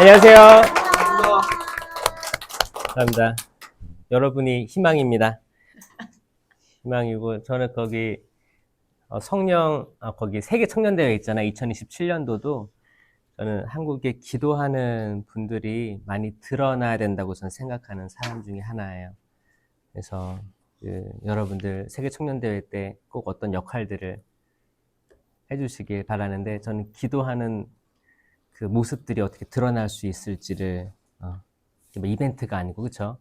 안녕하세요. 감사합니다. 여러분이 희망입니다. 희망이고, 저는 거기 거기 세계 청년대회 있잖아요. 2027년도도 저는 한국에 기도하는 분들이 많이 드러나야 된다고 저는 생각하는 사람 중에 하나예요. 그래서 여러분들 세계 청년대회 때 꼭 어떤 역할들을 해주시길 바라는데, 저는 기도하는 그 모습들이 어떻게 드러날 수 있을지를 뭐 이벤트가 아니고, 그렇죠?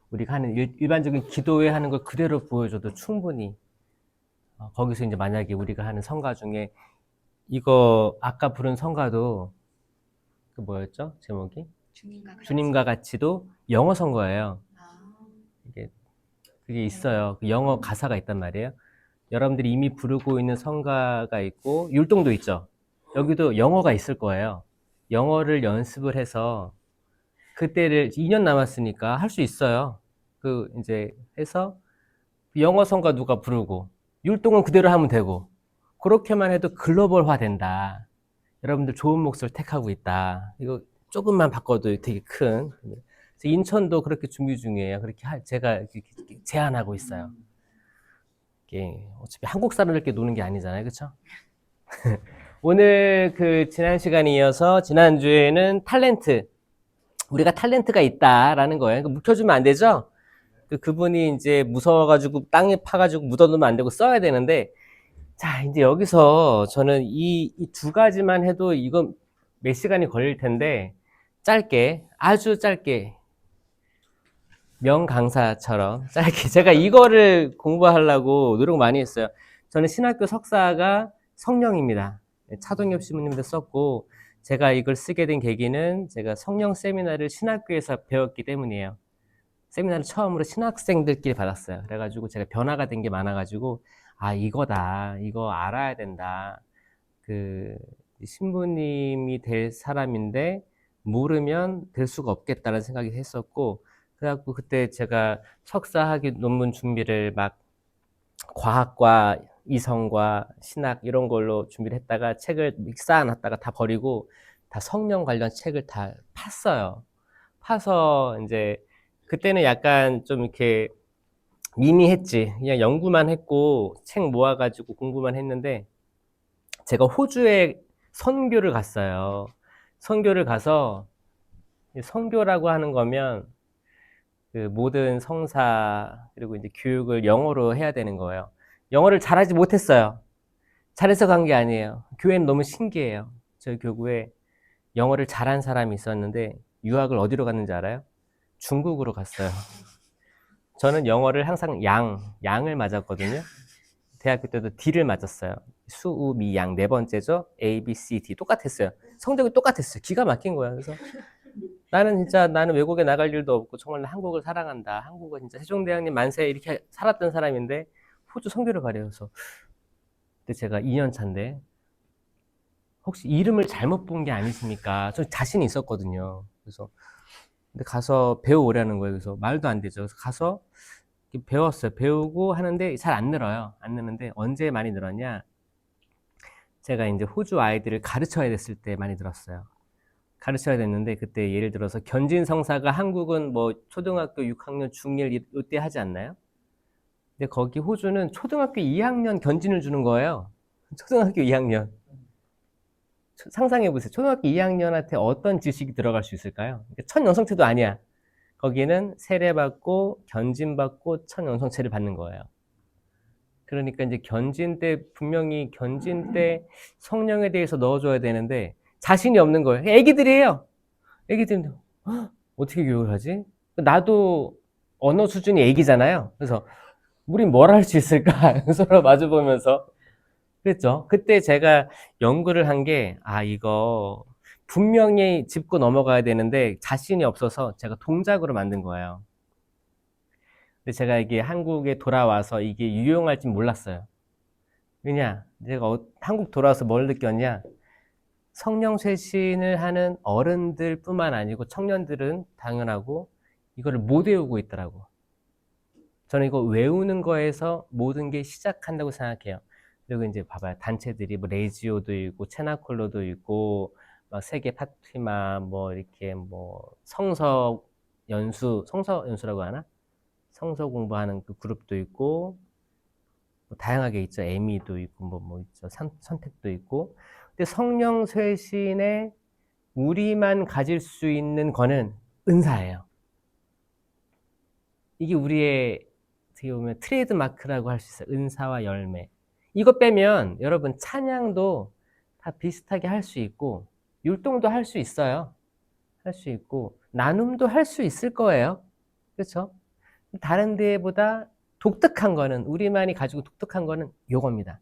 우리가 하는 일반적인 기도회 하는 걸 그대로 보여줘도 충분히 거기서 이제 만약에 우리가 하는 성가 중에 이거 아까 부른 성가도 그 뭐였죠? 제목이? 주님과 같이도 영어 성가예요. 그게 있어요. 그 영어 가사가 있단 말이에요. 여러분들이 이미 부르고 있는 성가가 있고 율동도 있죠. 여기도 영어가 있을 거예요. 영어를 연습을 해서 그때를 2년 남았으니까 할 수 있어요. 그 이제 해서 영어 성가 누가 부르고 율동은 그대로 하면 되고 그렇게만 해도 글로벌화 된다. 여러분들 좋은 몫을 택하고 있다. 이거 조금만 바꿔도 되게 큰. 인천도 그렇게 준비 중이에요. 그렇게 제가 이렇게 제안하고 있어요. 이게 어차피 한국 사람들끼리 노는 게 아니잖아요, 그렇죠? 오늘 그 지난 시간에 이어서 지난주에는 탤런트, 우리가 탤런트가 있다라는 거예요. 그러니까 묵혀주면 안 되죠? 그분이 이제 무서워가지고 땅에 파가지고 묻어놓으면 안 되고 써야 되는데, 자, 이제 여기서 저는 이 두 가지만 해도 이건 몇 시간이 걸릴 텐데, 짧게, 아주 짧게, 명강사처럼 짧게, 제가 이거를 공부하려고 노력 많이 했어요. 저는 신학교 석사가 성령입니다. 차동엽 신부님도 썼고, 제가 이걸 쓰게 된 계기는 제가 성령 세미나를 신학교에서 배웠기 때문이에요. 세미나를 처음으로 신학생들끼리 받았어요. 그래가지고 제가 변화가 된 게 많아가지고, 아, 이거다. 이거 알아야 된다. 그, 신부님이 될 사람인데, 모르면 될 수가 없겠다는 생각이 했었고, 그래갖고 그때 제가 석사학위 논문 준비를 막 과학과 이성과 신학 이런 걸로 준비를 했다가 책을 쌓아놨다가 다 버리고 다 성령 관련 책을 다 팠어요. 파서 이제 그때는 약간 좀 이렇게 미미했지. 그냥 연구만 했고 책 모아가지고 공부만 했는데 제가 호주에 선교를 갔어요. 선교를 가서 선교라고 하는 거면 그 모든 성사 그리고 이제 교육을 영어로 해야 되는 거예요. 영어를 잘하지 못했어요. 잘해서 간 게 아니에요. 교회는 너무 신기해요. 저희 교구에 영어를 잘한 사람이 있었는데 유학을 어디로 갔는지 알아요? 중국으로 갔어요. 저는 영어를 항상 양을 맞았거든요. 대학교 때도 D를 맞았어요. 수, 우, 미, 양 네 번째죠. A, B, C, D 똑같았어요. 성적이 똑같았어요. 기가 막힌 거야. 그래서 나는 외국에 나갈 일도 없고 정말 한국을 사랑한다. 한국은 진짜 세종대왕님 만세 이렇게 살았던 사람인데 호주 선교를 가래요. 그래서 근데 제가 2년 차인데 혹시 이름을 잘못 본 게 아니십니까? 저 자신이 있었거든요. 그래서 근데 가서 배워오라는 거예요. 그래서 말도 안 되죠. 그래서 가서 배웠어요. 배우고 하는데 잘 안 늘어요. 안 느는데 언제 많이 늘었냐? 제가 이제 호주 아이들을 가르쳐야 됐을 때 많이 늘었어요. 가르쳐야 됐는데 그때 예를 들어서 견진 성사가 한국은 뭐 초등학교 6학년 중1 이때 하지 않나요? 근데 거기 호주는 초등학교 2학년 견진을 주는 거예요. 초등학교 2학년. 상상해 보세요. 초등학교 2학년한테 어떤 지식이 들어갈 수 있을까요? 첫 영성체도 아니야. 거기는 세례받고 견진받고 첫 영성체를 받는 거예요. 그러니까 이제 견진 때 분명히 견진 때 성령에 대해서 넣어줘야 되는데 자신이 없는 거예요. 애기들이에요. 애기들 어떻게 교육을 하지? 나도 언어 수준이 애기잖아요. 그래서 우린 뭘 할 수 있을까? 서로 마주보면서 그랬죠. 그때 제가 연구를 한 게 이거 분명히 짚고 넘어가야 되는데 자신이 없어서 제가 동작으로 만든 거예요. 근데 제가 이게 한국에 돌아와서 이게 유용할지 몰랐어요. 왜냐? 제가 한국 돌아와서 뭘 느꼈냐? 성령 쇄신을 하는 어른들 뿐만 아니고 청년들은 당연하고 이거를 못 외우고 있더라고. 저는 이거 외우는 거에서 모든 게 시작한다고 생각해요. 그리고 이제 봐봐요. 단체들이 뭐 레지오도 있고 체나콜로도 있고 세계 파티마, 뭐, 이렇게 뭐, 성서 연수라고 하나? 성서 공부하는 그 그룹도 있고, 뭐 다양하게 있죠. 에미도 있고, 뭐 있죠. 선택도 있고. 근데 성령 쇄신에 우리만 가질 수 있는 거는 은사예요. 이게 우리의 어떻게 보면 트레이드 마크라고 할 수 있어요. 은사와 열매. 이거 빼면 여러분 찬양도 다 비슷하게 할 수 있고, 율동도 할 수 있어요. 할 수 있고, 나눔도 할 수 있을 거예요. 그렇죠? 다른 데보다 독특한 거는, 우리만이 가지고 독특한 거는 요겁니다.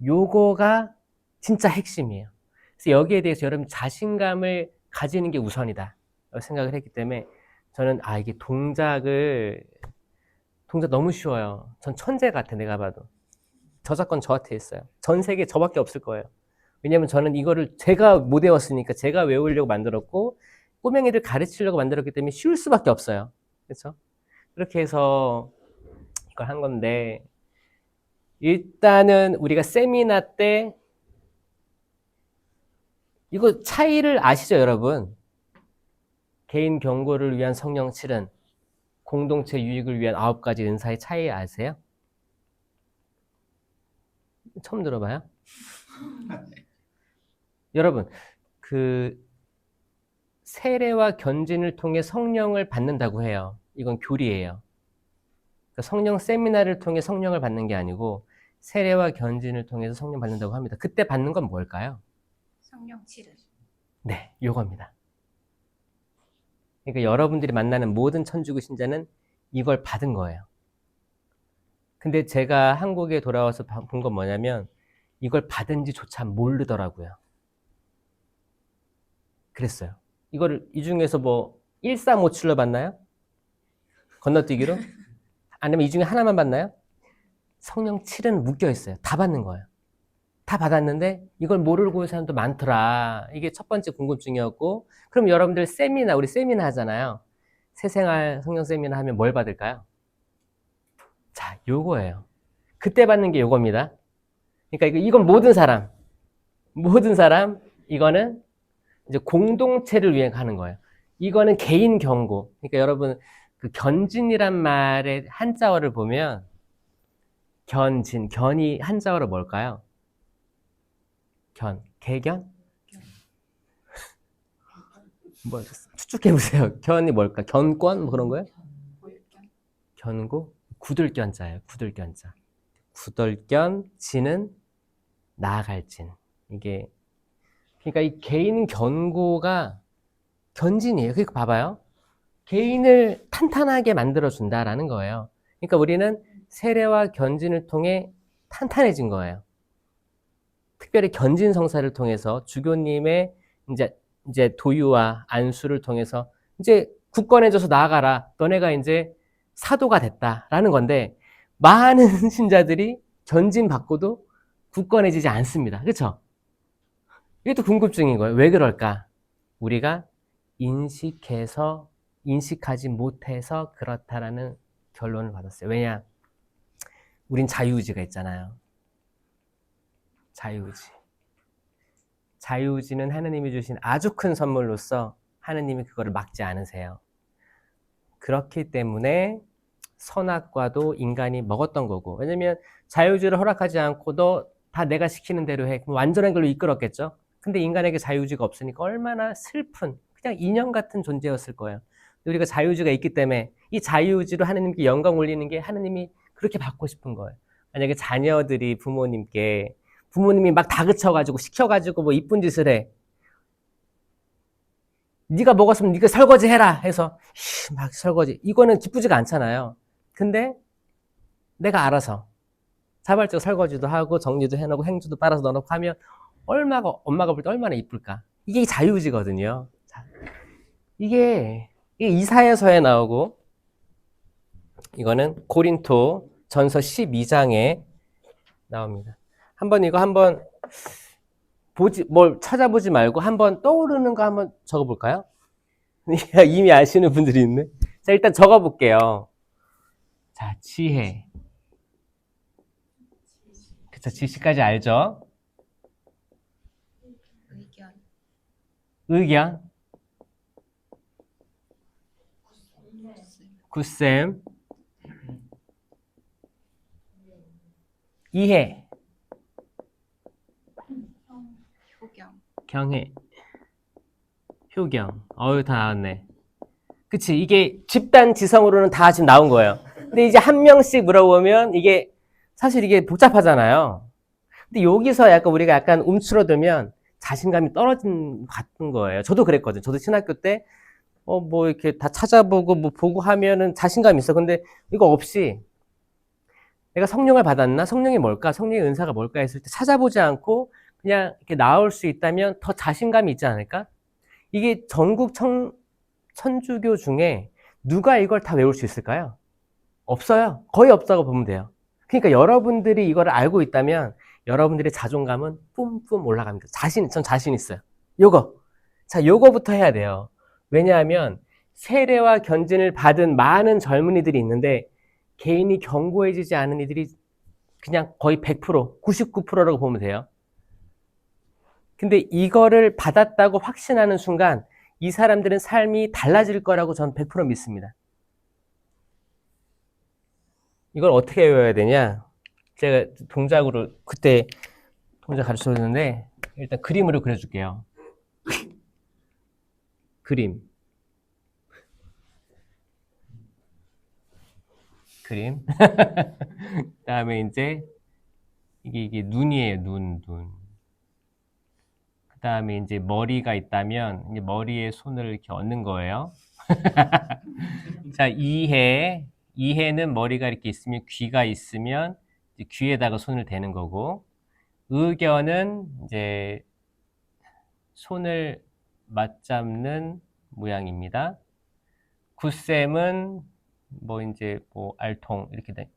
요거가 진짜 핵심이에요. 그래서 여기에 대해서 여러분 자신감을 가지는 게 우선이다 생각을 했기 때문에 저는 이게 동작 너무 쉬워요. 전 천재 같아, 내가 봐도. 저작권 저한테 있어요. 전 세계에 저밖에 없을 거예요. 왜냐면 저는 이거를 제가 못 외웠으니까 제가 외우려고 만들었고 꼬맹이들 가르치려고 만들었기 때문에 쉬울 수밖에 없어요. 그렇죠? 그렇게 해서 이걸 한 건데, 일단은 우리가 세미나 때 이거 차이를 아시죠, 여러분? 개인 경고를 위한 성령 칠은, 공동체 유익을 위한 9가지 은사의 차이 아세요? 처음 들어봐요? 여러분, 그 세례와 견진을 통해 성령을 받는다고 해요. 이건 교리예요. 그러니까 성령 세미나를 통해 성령을 받는 게 아니고 세례와 견진을 통해서 성령 받는다고 합니다. 그때 받는 건 뭘까요? 성령 칠을. 네, 요겁니다. 그러니까 여러분들이 만나는 모든 천주교 신자는 이걸 받은 거예요. 근데 제가 한국에 돌아와서 본 건 뭐냐면 이걸 받은지조차 모르더라고요. 그랬어요. 이거를 이 중에서 뭐 1357로 받나요? 건너뛰기로? 아니면 이 중에 하나만 받나요? 성령 7은 묶여 있어요. 다 받는 거예요. 다 받았는데 이걸 모르고 있는 사람도 많더라. 이게 첫 번째 궁금증이었고, 그럼 여러분들 우리 세미나 하잖아요. 새생활 성령 세미나 하면 뭘 받을까요? 자, 요거예요. 그때 받는 게 요겁니다. 그러니까 이건 모든 사람, 이거는 이제 공동체를 위해 하는 거예요. 이거는 개인 경고. 그러니까 여러분, 그 견진이란 말의 한자어를 보면, 견이 한자어로 뭘까요? 개견? 뭐, 추측해보세요. 견이 뭘까? 견권? 뭐 그런 거예요? 견고? 구들견자예요. 구들견자. 구들견, 진은 나아갈 진. 이게, 그러니까 이 개인 견고가 견진이에요. 그러니까 봐봐요. 개인을 탄탄하게 만들어준다라는 거예요. 그러니까 우리는 세례와 견진을 통해 탄탄해진 거예요. 특별히 견진 성사를 통해서 주교님의 이제 도유와 안수를 통해서 이제 굳건해져서 나아가라. 너네가 이제 사도가 됐다라는 건데, 많은 신자들이 견진 받고도 굳건해지지 않습니다. 그렇죠? 이게 또 궁금증인 거예요. 왜 그럴까? 우리가 인식하지 못해서 그렇다라는 결론을 받았어요. 왜냐? 우린 자유의지가 있잖아요. 자유의지는 하느님이 주신 아주 큰 선물로서 하느님이 그거를 막지 않으세요. 그렇기 때문에 선악과도 인간이 먹었던 거고, 왜냐면 자유의지를 허락하지 않고도 다 내가 시키는 대로 해. 그럼 완전한 걸로 이끌었겠죠? 근데 인간에게 자유의지가 없으니까 얼마나 슬픈, 그냥 인형 같은 존재였을 거예요. 우리가 자유의지가 있기 때문에 이 자유의지로 하느님께 영광 올리는 게 하느님이 그렇게 받고 싶은 거예요. 만약에 자녀들이 부모님이 막 다그쳐가지고 시켜가지고 뭐 이쁜 짓을 해. 네가 먹었으면 네가 설거지 해라 해서 막 설거지. 이거는 기쁘지가 않잖아요. 근데 내가 알아서 자발적 설거지도 하고 정리도 해놓고 행주도 빨아서 넣어놓고 하면 엄마가 볼 때 얼마나 이쁠까. 이게 자유의지거든요. 이게 이사야서에 나오고, 이거는 고린도 전서 12장에 나옵니다. 이거 한번 뭘 찾아보지 말고 한번 떠오르는 거 한번 적어볼까요? 이미 아시는 분들이 있네. 자, 일단 적어볼게요. 자, 지혜. 그쵸, 지시까지 알죠? 의견. 의견, 굿쌤, 이해, 효경. 경해, 효경. 어유 다 나왔네. 그치, 이게 집단 지성으로는 다 지금 나온 거예요. 근데 이제 한 명씩 물어보면 이게 사실 이게 복잡하잖아요. 근데 여기서 약간 우리가 약간 움츠러들면 자신감이 떨어진 것 같은 거예요. 저도 그랬거든요. 저도 신학교 때 뭐 이렇게 다 찾아보고 뭐 보고 하면은 자신감이 있어. 근데 이거 없이 내가 성령을 받았나? 성령이 뭘까? 성령의 은사가 뭘까? 했을 때 찾아보지 않고 그냥 이렇게 나올 수 있다면 더 자신감이 있지 않을까? 이게 전국 천주교 중에 누가 이걸 다 외울 수 있을까요? 없어요. 거의 없다고 보면 돼요. 그러니까 여러분들이 이걸 알고 있다면 여러분들의 자존감은 뿜뿜 올라갑니다. 전 자신 있어요. 요거. 자, 요거부터 해야 돼요. 왜냐하면 세례와 견진을 받은 많은 젊은이들이 있는데 개인이 견고해지지 않은 이들이 그냥 거의 100%, 99%라고 보면 돼요. 근데 이거를 받았다고 확신하는 순간 이 사람들은 삶이 달라질 거라고 저는 100% 믿습니다. 이걸 어떻게 외워야 되냐? 제가 동작으로 그때 동작 가르쳐줬는데 일단 그림으로 그려줄게요. 그림. 그림. 그다음에 이제 이게 눈이에요. 눈. 그다음에 이제 머리가 있다면 이제 머리에 손을 이렇게 얹는 거예요. 자, 이해는 머리가 이렇게 있으면 귀가 있으면 이제 귀에다가 손을 대는 거고 의견은 이제 손을 맞잡는 모양입니다. 굿쌤은 뭐 이제 뭐 알통 이렇게 돼.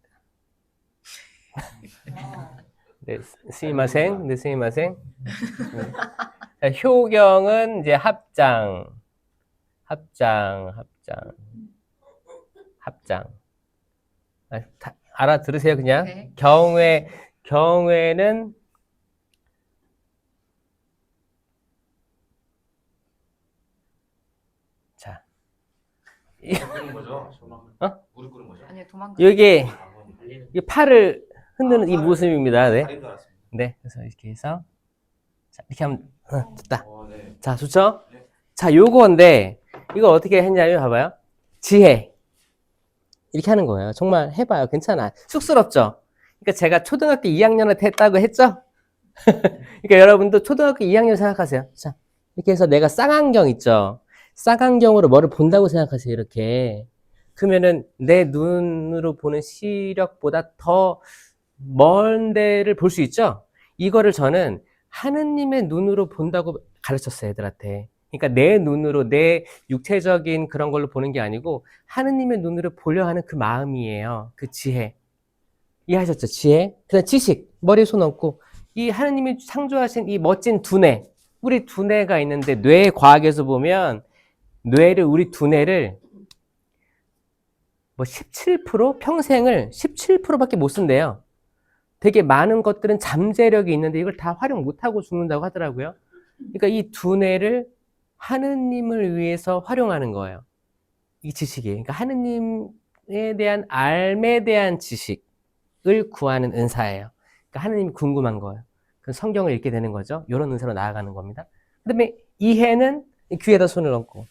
네, 스미마생, 네, 스미마생. 자, 효경은 이제 합장. 알아들으세요, 그냥. 네. 경외는 자, 무릎 꿇은 거죠? 무릎 꿇은 거죠? 아니요, 도망가. 이게 팔을 흔드는 이 모습입니다. 네. 다리인 줄 알았습니다. 네, 그래서 이렇게 해서 자, 이렇게 하면 됐다. 네. 자, 좋죠? 네. 자, 요건데 이거 어떻게 했냐면 봐봐요. 지혜. 이렇게 하는 거예요. 정말 해봐요. 괜찮아. 쑥스럽죠? 그러니까 제가 초등학교 2학년을 했다고 했죠? 그러니까 여러분도 초등학교 2학년 생각하세요. 자, 이렇게 해서 내가 쌍안경 있죠? 쌍안경으로 뭐를 본다고 생각하세요. 이렇게. 그러면은 내 눈으로 보는 시력보다 더 먼 데를 볼 수 있죠? 이거를 저는 하느님의 눈으로 본다고 가르쳤어요, 애들한테. 그러니까 내 눈으로 내 육체적인 그런 걸로 보는 게 아니고 하느님의 눈으로 보려 하는 그 마음이에요. 그 지혜. 이해하셨죠? 지혜. 그다음 지식. 머리에 손 얹고 이 하느님이 창조하신 이 멋진 두뇌. 우리 두뇌가 있는데 뇌 과학에서 보면 우리 두뇌를 뭐 17% 평생을 17%밖에 못 쓴대요. 되게 많은 것들은 잠재력이 있는데 이걸 다 활용 못하고 죽는다고 하더라고요. 그러니까 이 두뇌를 하느님을 위해서 활용하는 거예요. 이 지식이. 그러니까 하느님에 대한 삶에 대한 지식을 구하는 은사예요. 그러니까 하느님이 궁금한 거예요. 그 성경을 읽게 되는 거죠. 이런 은사로 나아가는 겁니다. 그 다음에 이해는 귀에다 손을 얹고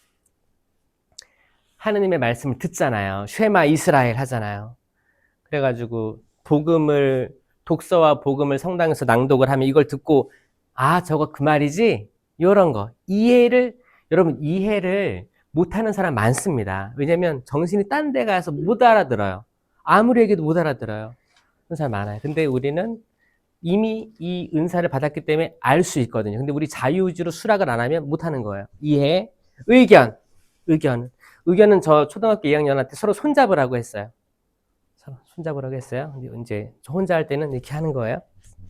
하느님의 말씀을 듣잖아요. 쉐마 이스라엘 하잖아요. 그래가지고 독서와 복음을 성당에서 낭독을 하면 이걸 듣고 아 저거 그 말이지? 이런 거 여러분 이해를 못하는 사람 많습니다. 왜냐면 정신이 딴 데 가서 못 알아들어요. 아무리 얘기해도 못 알아들어요. 그런 사람 많아요. 근데 우리는 이미 이 은사를 받았기 때문에 알 수 있거든요. 근데 우리 자유의지로 수락을 안 하면 못하는 거예요. 이해, 의견은 저 초등학교 2학년한테 서로 손잡으라고 했어요. 서로 손잡으라고 했어요. 근데 이제 저 혼자 할 때는 이렇게 하는 거예요.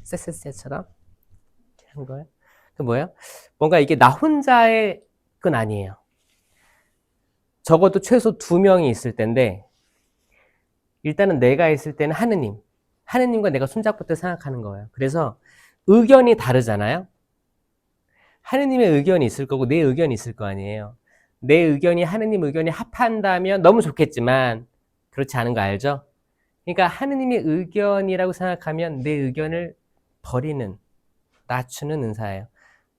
쎄쎄쎄처럼 이렇게 하는 거예요. 그 뭐예요? 뭔가 이게 나 혼자의 건 아니에요. 적어도 최소 2명이 있을 텐데 일단은 내가 있을 때는 하느님과 내가 손잡고 때 생각하는 거예요. 그래서 의견이 다르잖아요. 하느님의 의견이 있을 거고 내 의견이 있을 거 아니에요. 내 의견이 하느님 의견이 합한다면 너무 좋겠지만 그렇지 않은 거 알죠? 그러니까 하느님의 의견이라고 생각하면 내 의견을 버리는, 낮추는 은사예요.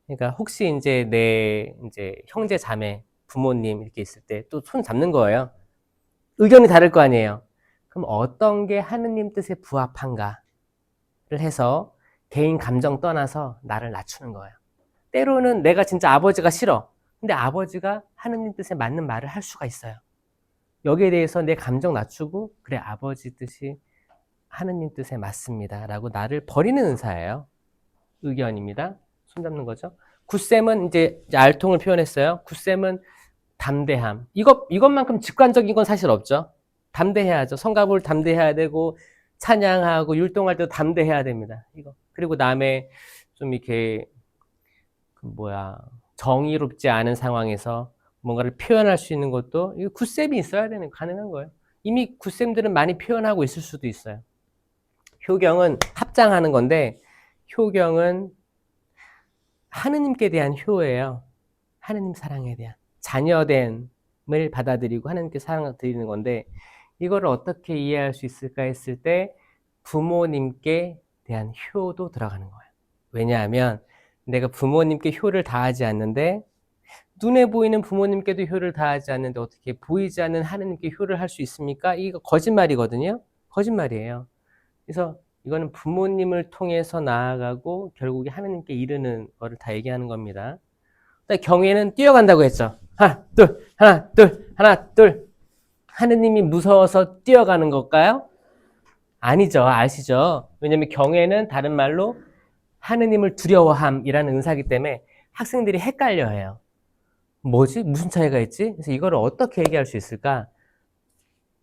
그러니까 혹시 이제 내 형제 자매, 부모님 이렇게 있을 때 또 손 잡는 거예요. 의견이 다를 거 아니에요. 그럼 어떤 게 하느님 뜻에 부합한가를 해서 개인 감정 떠나서 나를 낮추는 거예요. 때로는 내가 진짜 아버지가 싫어. 근데 아버지가 하느님 뜻에 맞는 말을 할 수가 있어요. 여기에 대해서 내 감정 낮추고 그래 아버지 뜻이 하느님 뜻에 맞습니다 라고 나를 버리는 은사예요. 의견입니다. 손잡는 거죠. 굳셈은 이제 알통을 표현했어요. 굳셈은 담대함. 이것만큼 직관적인 건 사실 없죠. 담대해야죠. 성가볼 담대해야 되고 찬양하고 율동할 때도 담대해야 됩니다. 이거. 그리고 남의 좀 이렇게 정의롭지 않은 상황에서 뭔가를 표현할 수 있는 것도 이 굳셈이 있어야 되는 가능한 거예요. 이미 굳셈들은 많이 표현하고 있을 수도 있어요. 효경은 합장하는 건데 효경은 하느님께 대한 효예요. 하느님 사랑에 대한 자녀됨을 받아들이고 하느님께 사랑을 드리는 건데 이거를 어떻게 이해할 수 있을까 했을 때 부모님께 대한 효도 들어가는 거예요. 왜냐하면 내가 부모님께 효를 다하지 않는데 눈에 보이는 부모님께도 효를 다하지 않는데 어떻게 보이지 않는 하느님께 효를 할 수 있습니까? 이거 거짓말이거든요. 거짓말이에요. 그래서 이거는 부모님을 통해서 나아가고 결국에 하느님께 이르는 거를 다 얘기하는 겁니다. 경외는 뛰어간다고 했죠. 하나, 둘, 하나, 둘, 하나, 둘. 하느님이 무서워서 뛰어가는 걸까요? 아니죠. 아시죠? 왜냐하면 경외는 다른 말로 하느님을 두려워함이라는 은사이기 때문에 학생들이 헷갈려해요. 뭐지? 무슨 차이가 있지? 그래서 이거를 어떻게 얘기할 수 있을까?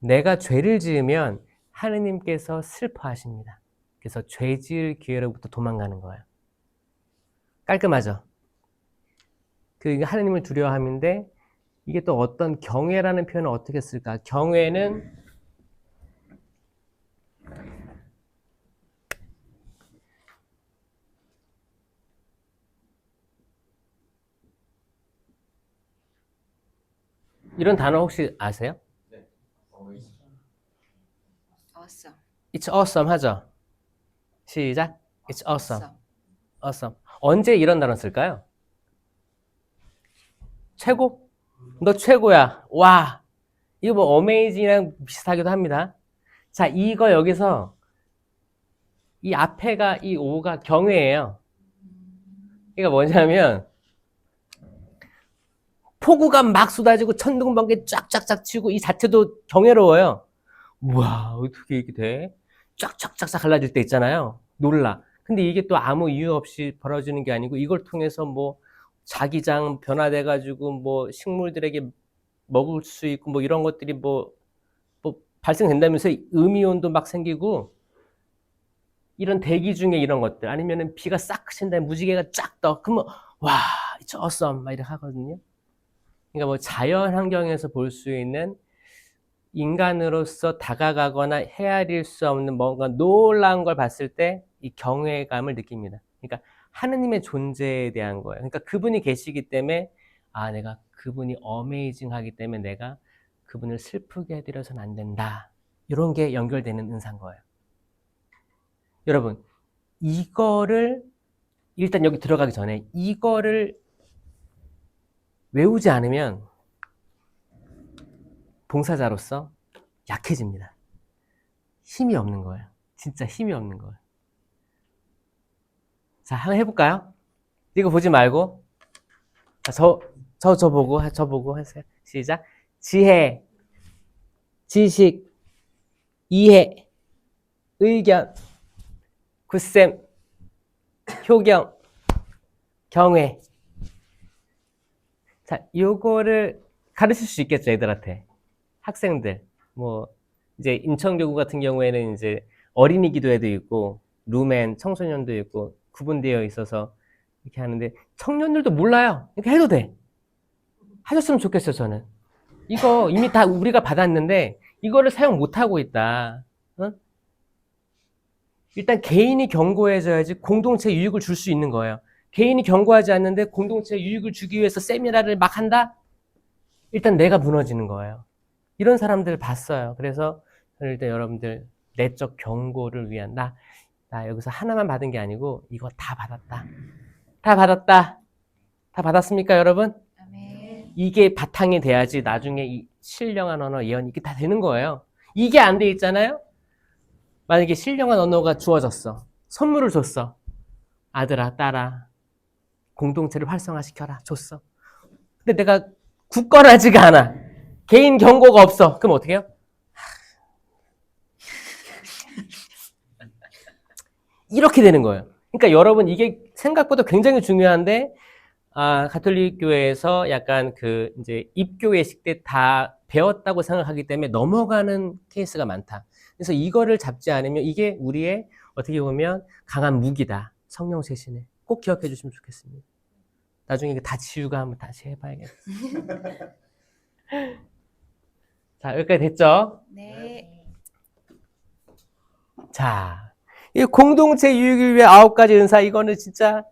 내가 죄를 지으면 하느님께서 슬퍼하십니다. 그래서 죄 지을 기회로부터 도망가는 거예요. 깔끔하죠? 그 하느님을 두려워함인데 이게 또 어떤 경외라는 표현을 어떻게 쓸까? 경외는 이런 단어 혹시 아세요? 네. awesome. It's awesome 하죠? 시작. It's awesome. awesome. 언제 이런 단어 쓸까요? 최고? 너 최고야. 와. 이거 뭐 amazing이랑 비슷하기도 합니다. 자, 이거 여기서 이 앞에가 이 오가 경외예요. 이게 뭐냐면 폭우가 막 쏟아지고 천둥 번개 쫙쫙쫙 치고 이 자체도 경외로워요. 우와, 어떻게 이렇게 돼? 쫙쫙쫙쫙 갈라질 때 있잖아요. 놀라. 근데 이게 또 아무 이유 없이 벌어지는 게 아니고 이걸 통해서 뭐 자기장 변화돼가지고 뭐 식물들에게 먹을 수 있고 뭐 이런 것들이 뭐 발생된다면서 음이온도 막 생기고 이런 대기 중에 이런 것들 아니면은 비가 싹 그친 다음에 무지개가 쫙 떠. 그러면 와, it's awesome 막 이렇게 하거든요. 그러니까 뭐 자연 환경에서 볼 수 있는 인간으로서 다가가거나 헤아릴 수 없는 뭔가 놀라운 걸 봤을 때 이 경외감을 느낍니다. 그러니까 하느님의 존재에 대한 거예요. 그러니까 그분이 계시기 때문에 내가 그분이 어메이징하기 때문에 내가 그분을 슬프게 해드려서는 안 된다. 이런 게 연결되는 은사인 거예요. 여러분, 이거를 일단 여기 들어가기 전에 이거를 외우지 않으면 봉사자로서 약해집니다. 힘이 없는 거예요. 진짜 힘이 없는 거예요. 자, 한번 해볼까요? 이거 보지 말고 저 보고 하세요. 시작. 지혜, 지식, 이해, 의견, 굳셈, 효경, 경외. 자, 요거를 가르칠 수 있겠죠, 애들한테. 학생들. 뭐, 이제 인천교구 같은 경우에는 이제 어린이 기도회도 있고, 루멘, 청소년도 있고, 구분되어 있어서 이렇게 하는데, 청년들도 몰라요. 이렇게 해도 돼. 하셨으면 좋겠어요, 저는. 이거 이미 다 우리가 받았는데, 이거를 사용 못하고 있다. 어? 일단 개인이 견고해져야지 공동체 유익을 줄 수 있는 거예요. 개인이 경고하지 않는데 공동체 유익을 주기 위해서 세미나를 막 한다? 일단 내가 무너지는 거예요. 이런 사람들 봤어요. 그래서 저는 일단 여러분들 내적 경고를 위한 나 여기서 하나만 받은 게 아니고 이거 다 받았다. 다 받았다. 다 받았습니까, 여러분? 아멘. 이게 바탕이 돼야지 나중에 이 신령한 언어, 예언 이게 다 되는 거예요. 이게 안 돼 있잖아요? 만약에 신령한 언어가 주어졌어. 선물을 줬어. 아들아, 딸아, 공동체를 활성화시켜라. 줬어. 근데 내가 굳건하지가 않아. 개인 경고가 없어. 그럼 어떻게 해요? 이렇게 되는 거예요. 그러니까 여러분 이게 생각보다 굉장히 중요한데 가톨릭 교회에서 약간 이제 입교 예식 때 다 배웠다고 생각하기 때문에 넘어가는 케이스가 많다. 그래서 이거를 잡지 않으면 이게 우리의 어떻게 보면 강한 무기다. 성령 쇄신에 꼭 기억해 주시면 좋겠습니다. 나중에 이거 다 지우고 한번 다시 해봐야겠어. 자, 여기까지 됐죠? 네. 자, 이 공동체 유익을 위해 9가지 은사, 이거는 진짜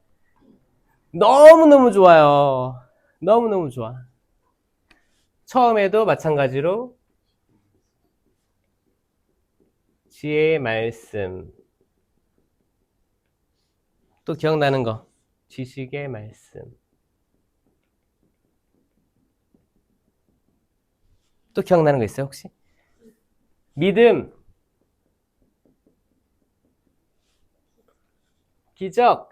너무너무 좋아요. 너무너무 좋아. 처음에도 마찬가지로 지혜의 말씀, 또 기억나는 거, 지식의 말씀, 또 기억나는 거 있어요, 혹시? 믿음, 기적,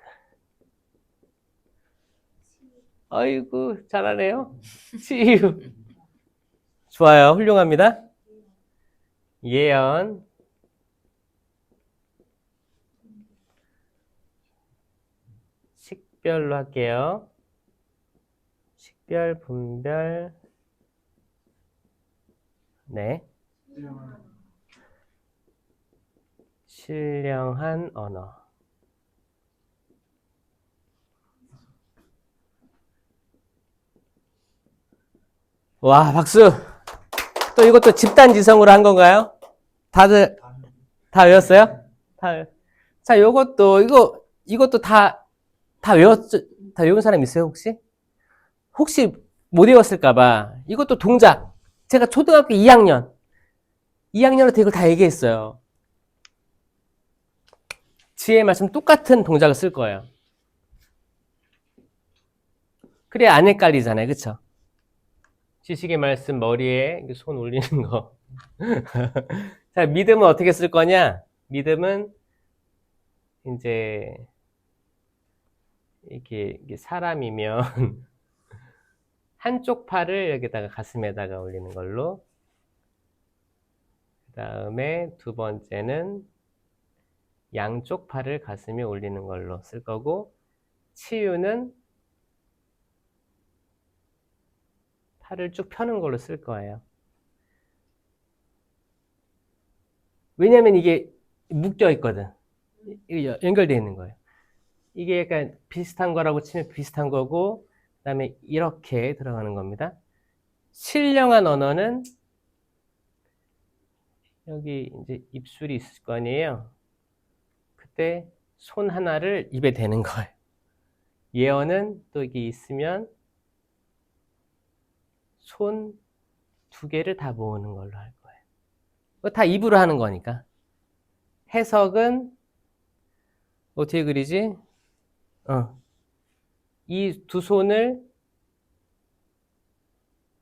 아이고, 잘하네요. 치유. 좋아요. 훌륭합니다. 예언. 식별로 할게요. 식별, 분별. 네. 신령한 언어. 와, 박수! 또 이것도 집단지성으로 한 건가요? 다들 다 외웠어요? 자, 이것도 다 외웠죠? 다 외운 사람 있어요, 혹시? 혹시 못 외웠을까봐. 이것도 동작. 제가 초등학교 2학년 때 이걸 다 얘기했어요. 지혜의 말씀 똑같은 동작을 쓸 거예요. 그래야 안 헷갈리잖아요, 그쵸? 지식의 말씀 머리에 손 올리는 거. 자, 믿음은 어떻게 쓸 거냐? 믿음은 이제 이렇게 사람이면 한쪽 팔을 여기다가 가슴에다가 올리는 걸로. 그 다음에 두 번째는 양쪽 팔을 가슴에 올리는 걸로 쓸 거고, 치유는 팔을 쭉 펴는 걸로 쓸 거예요. 왜냐면 이게 묶여 있거든. 이게 연결되어 있는 거예요. 이게 약간 비슷한 거라고 치면 비슷한 거고, 그 다음에 이렇게 들어가는 겁니다. 신령한 언어는 여기 이제 입술이 있을 거 아니에요. 그때 손 하나를 입에 대는 거예요. 예언은 또 이게 있으면 손 2개를 다 모으는 걸로 할 거예요. 그거 다 입으로 하는 거니까. 해석은 어떻게 그리지? 이 두 손을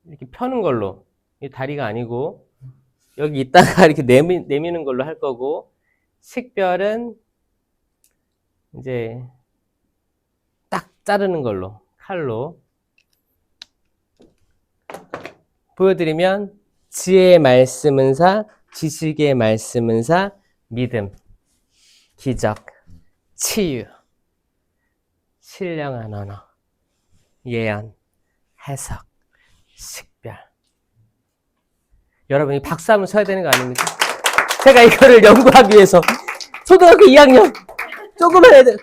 이렇게 펴는 걸로, 이 다리가 아니고 여기 있다가 이렇게 내미는 걸로 할 거고, 식별은 이제 딱 자르는 걸로, 칼로 보여드리면, 지혜의 말씀은사, 지식의 말씀은사, 믿음, 기적, 치유, 신령한 언어, 예언, 해석, 식별. 여러분, 이 박수 한번 쳐야 되는 거 아닙니까? 제가 이거를 연구하기 위해서 초등학교 2학년 조그만 애들,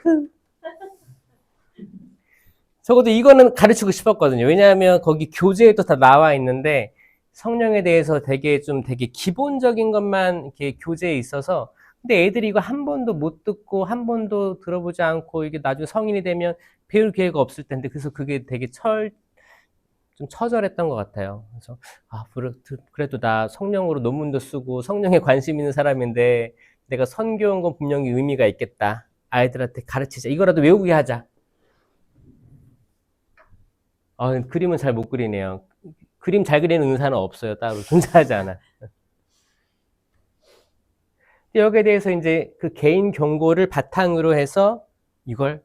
적어도 이거는 가르치고 싶었거든요. 왜냐하면 거기 교재에도 다 나와 있는데 성령에 대해서 되게 기본적인 것만 이렇게 교재에 있어서, 근데 애들이 이거 한 번도 못 듣고 한 번도 들어보지 않고 이게 나중에 성인이 되면 배울 기회가 없을 텐데, 그래서 그게 되게 좀 처절했던 것 같아요. 그래서, 그래도 나 성령으로 논문도 쓰고 성령에 관심 있는 사람인데, 내가 선교한 건 분명히 의미가 있겠다. 아이들한테 가르치자. 이거라도 외우게 하자. 그림은 잘 못 그리네요. 그림 잘 그리는 은사는 없어요. 따로 존재하지 않아. 여기에 대해서 이제 그 개인 경고를 바탕으로 해서 이걸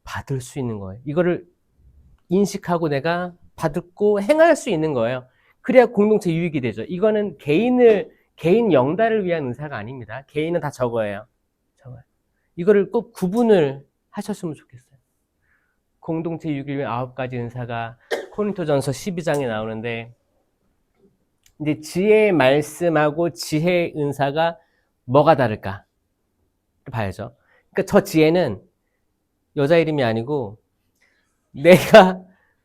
받을 수 있는 거예요. 이거를 인식하고 내가 받고 행할 수 있는 거예요. 그래야 공동체 유익이 되죠. 이거는 개인 영달을 위한 은사가 아닙니다. 개인은 다 저거예요. 이거를 꼭 구분을 하셨으면 좋겠어요. 공동체 유익을 위한 9가지 은사가 코린토전서 12장에 나오는데, 이제 지혜의 말씀하고 지혜의 은사가 뭐가 다를까? 봐야죠. 그러니까 저 지혜는 여자 이름이 아니고 내가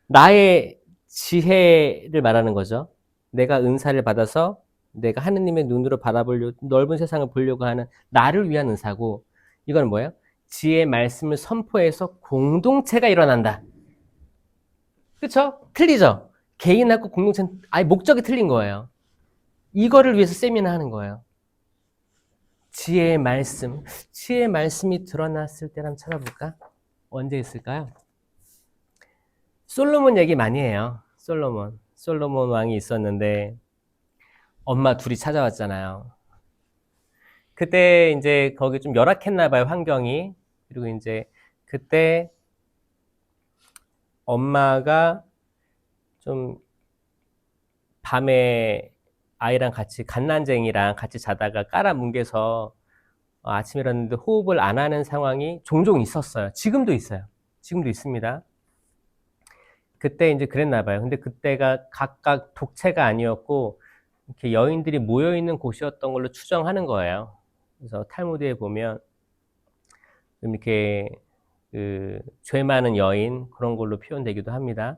나의 지혜를 말하는 거죠. 내가 은사를 받아서 내가 하느님의 눈으로 바라보려고 넓은 세상을 보려고 하는 나를 위한 은사고, 이건 뭐예요? 지혜의 말씀을 선포해서 공동체가 일어난다. 그쵸? 틀리죠? 개인하고 공동체는 아예 목적이 틀린 거예요. 이거를 위해서 세미나 하는 거예요. 지혜의 말씀이 드러났을 때를 한번 찾아볼까? 언제 있을까요? 솔로몬 얘기 많이 해요. 솔로몬 왕이 있었는데 엄마 둘이 찾아왔잖아요. 그때 이제 거기 좀 열악했나 봐요, 환경이. 그리고 이제 그때 엄마가 좀 밤에 아이랑 같이 갓난쟁이랑 같이 자다가 깔아뭉개서 아침에 일어났는데 호흡을 안 하는 상황이 종종 있었어요. 지금도 있어요. 지금도 있습니다. 그때 이제 그랬나 봐요. 근데 그때가 각각 독채가 아니었고 이렇게 여인들이 모여 있는 곳이었던 걸로 추정하는 거예요. 그래서 탈무드에 보면 좀 이렇게 죄 많은 여인 그런 걸로 표현되기도 합니다.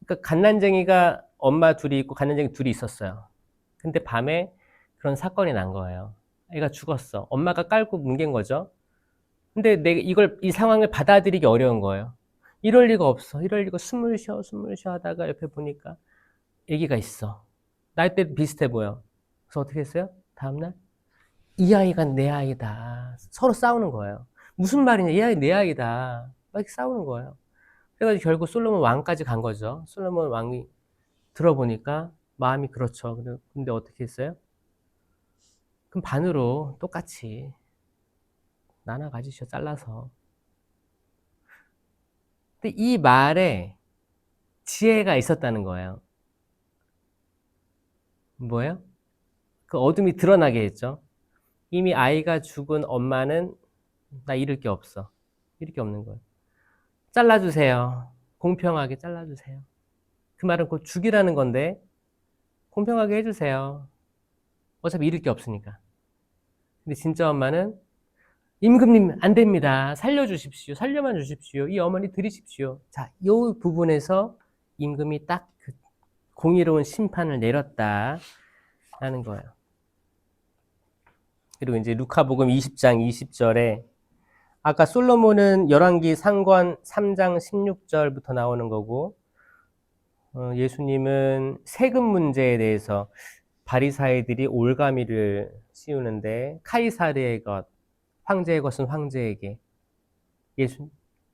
그러니까 갓난쟁이가 엄마 둘이 있고 갓난쟁이 둘이 있었어요. 근데 밤에 그런 사건이 난 거예요. 애가 죽었어. 엄마가 깔고 뭉갠 거죠. 근데 내가 이 상황을 받아들이기 어려운 거예요. 이럴 리가 없어. 이럴 리가. 숨을 쉬어 하다가 옆에 보니까 아기가 있어. 나이대 비슷해 보여. 그래서 어떻게 했어요? 다음날 이 아이가 내 아이다. 서로 싸우는 거예요. 무슨 말이냐? 이 아이 내 아이다. 막 싸우는 거예요. 그래가지고 결국 솔로몬 왕까지 간 거죠. 솔로몬 왕이 들어보니까 마음이 그렇죠. 근데 어떻게 했어요? 그럼 반으로 똑같이 나눠 가지셔, 잘라서. 근데 이 말에 지혜가 있었다는 거예요. 뭐예요? 그 어둠이 드러나게 했죠. 이미 아이가 죽은 엄마는 나 잃을 게 없어. 잃을 게 없는 거예요. 잘라주세요. 공평하게 잘라주세요. 그 말은 곧 죽이라는 건데 공평하게 해주세요. 어차피 잃을 게 없으니까. 근데 진짜 엄마는 임금님 안 됩니다. 살려주십시오. 살려만 주십시오. 이 어머니 드리십시오. 자, 이 부분에서 임금이 딱 그 공의로운 심판을 내렸다라는 거예요. 그리고 이제 루카복음 20장 20절에 아까 솔로몬은 열왕기 상권 3장 16절부터 나오는 거고, 예수님은 세금 문제에 대해서 바리사이들이 올가미를 씌우는데 카이사르의 것, 황제의 것은 황제에게,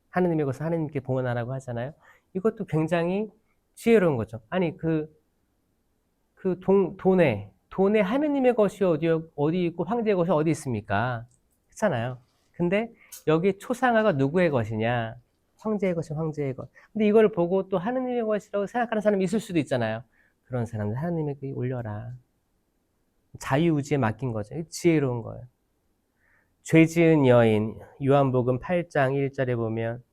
하느님의 것은 하느님께 봉헌하라고 하잖아요. 이것도 굉장히 지혜로운 거죠. 아니 돈에 하느님의 것이 어디 있고 황제의 것이 어디 있습니까? 그렇잖아요. 근데 여기 초상화가 누구의 것이냐? 황제의 것이 황제의 것. 근데 이걸 보고 또 하느님의 것이라고 생각하는 사람이 있을 수도 있잖아요. 그런 사람들 하느님에게 올려라. 자유의지에 맡긴 거죠. 지혜로운 거예요. 죄 지은 여인, 요한복음 8장 1절에 보면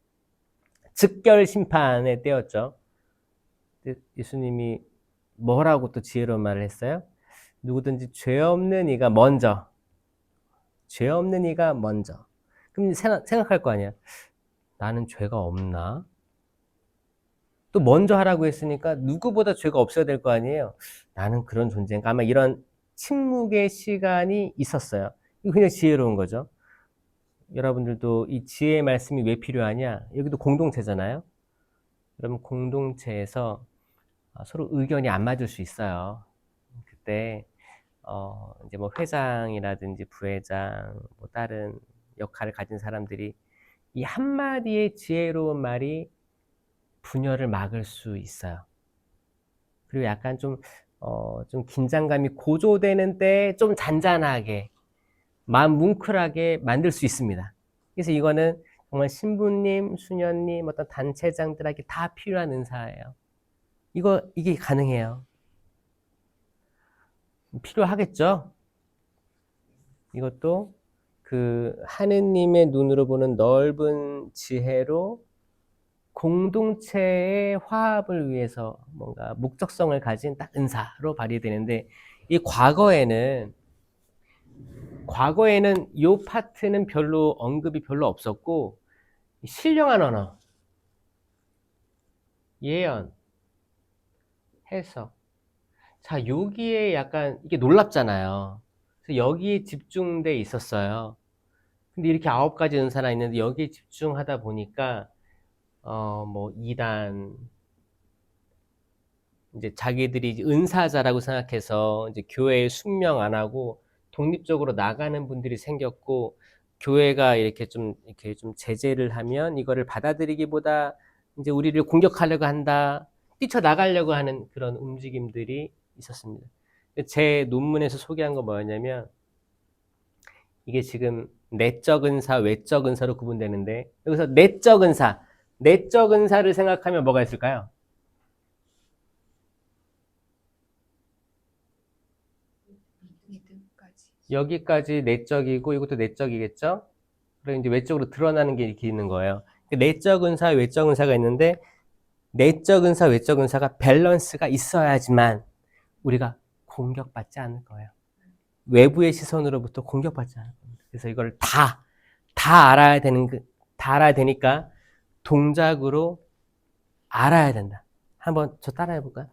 즉결 심판의 때였죠. 예수님이 뭐라고 또 지혜로운 말을 했어요? 누구든지 죄 없는 이가 먼저. 그럼 생각할 거 아니야. 나는 죄가 없나? 또 먼저 하라고 했으니까 누구보다 죄가 없어야 될 거 아니에요. 나는 그런 존재인가? 아마 이런 침묵의 시간이 있었어요. 이거 굉장히 지혜로운 거죠. 여러분들도 이 지혜의 말씀이 왜 필요하냐? 여기도 공동체잖아요. 그러면 공동체에서 서로 의견이 안 맞을 수 있어요. 그때 이제 뭐 회장이라든지 부회장, 뭐 다른 역할을 가진 사람들이 이 한마디의 지혜로운 말이 분열을 막을 수 있어요. 그리고 약간 좀 긴장감이 고조되는 때 좀 잔잔하게, 마음 뭉클하게 만들 수 있습니다. 그래서 이거는 정말 신부님, 수녀님, 어떤 단체장들에게 다 필요한 은사예요. 이게 가능해요. 필요하겠죠? 이것도 그 하느님의 눈으로 보는 넓은 지혜로 공동체의 화합을 위해서 뭔가 목적성을 가진 딱 은사로 발휘되는데, 이 과거에는 이 파트는 별로 언급이 별로 없었고, 신령한 언어, 예언, 해석. 자, 여기에 약간 이게 놀랍잖아요. 그래서 여기에 집중돼 있었어요. 근데 이렇게 9가지 은사나 있는데 여기에 집중하다 보니까 뭐 이단, 이제 자기들이 이제 은사자라고 생각해서 이제 교회에 순명 안 하고 독립적으로 나가는 분들이 생겼고, 교회가 이렇게 좀 제재를 하면 이거를 받아들이기보다 이제 우리를 공격하려고 한다, 뛰쳐나가려고 하는 그런 움직임들이 있었습니다. 제 논문에서 소개한 거 뭐였냐면, 이게 지금 내적 은사, 외적 은사로 구분되는데, 여기서 내적 은사를 생각하면 뭐가 있을까요? 믿음까지. 여기까지 내적이고 이것도 내적이겠죠? 그리고 이제 외적으로 드러나는 게 이렇게 있는 거예요. 내적 은사, 외적 은사가 있는데, 내적 은사, 외적 은사가 밸런스가 있어야지만 우리가 공격받지 않을 거예요. 외부의 시선으로부터 공격받지 않을 겁니다. 그래서 이걸 다 알아야 되니까 동작으로 알아야 된다. 한번 저 따라해 볼까요?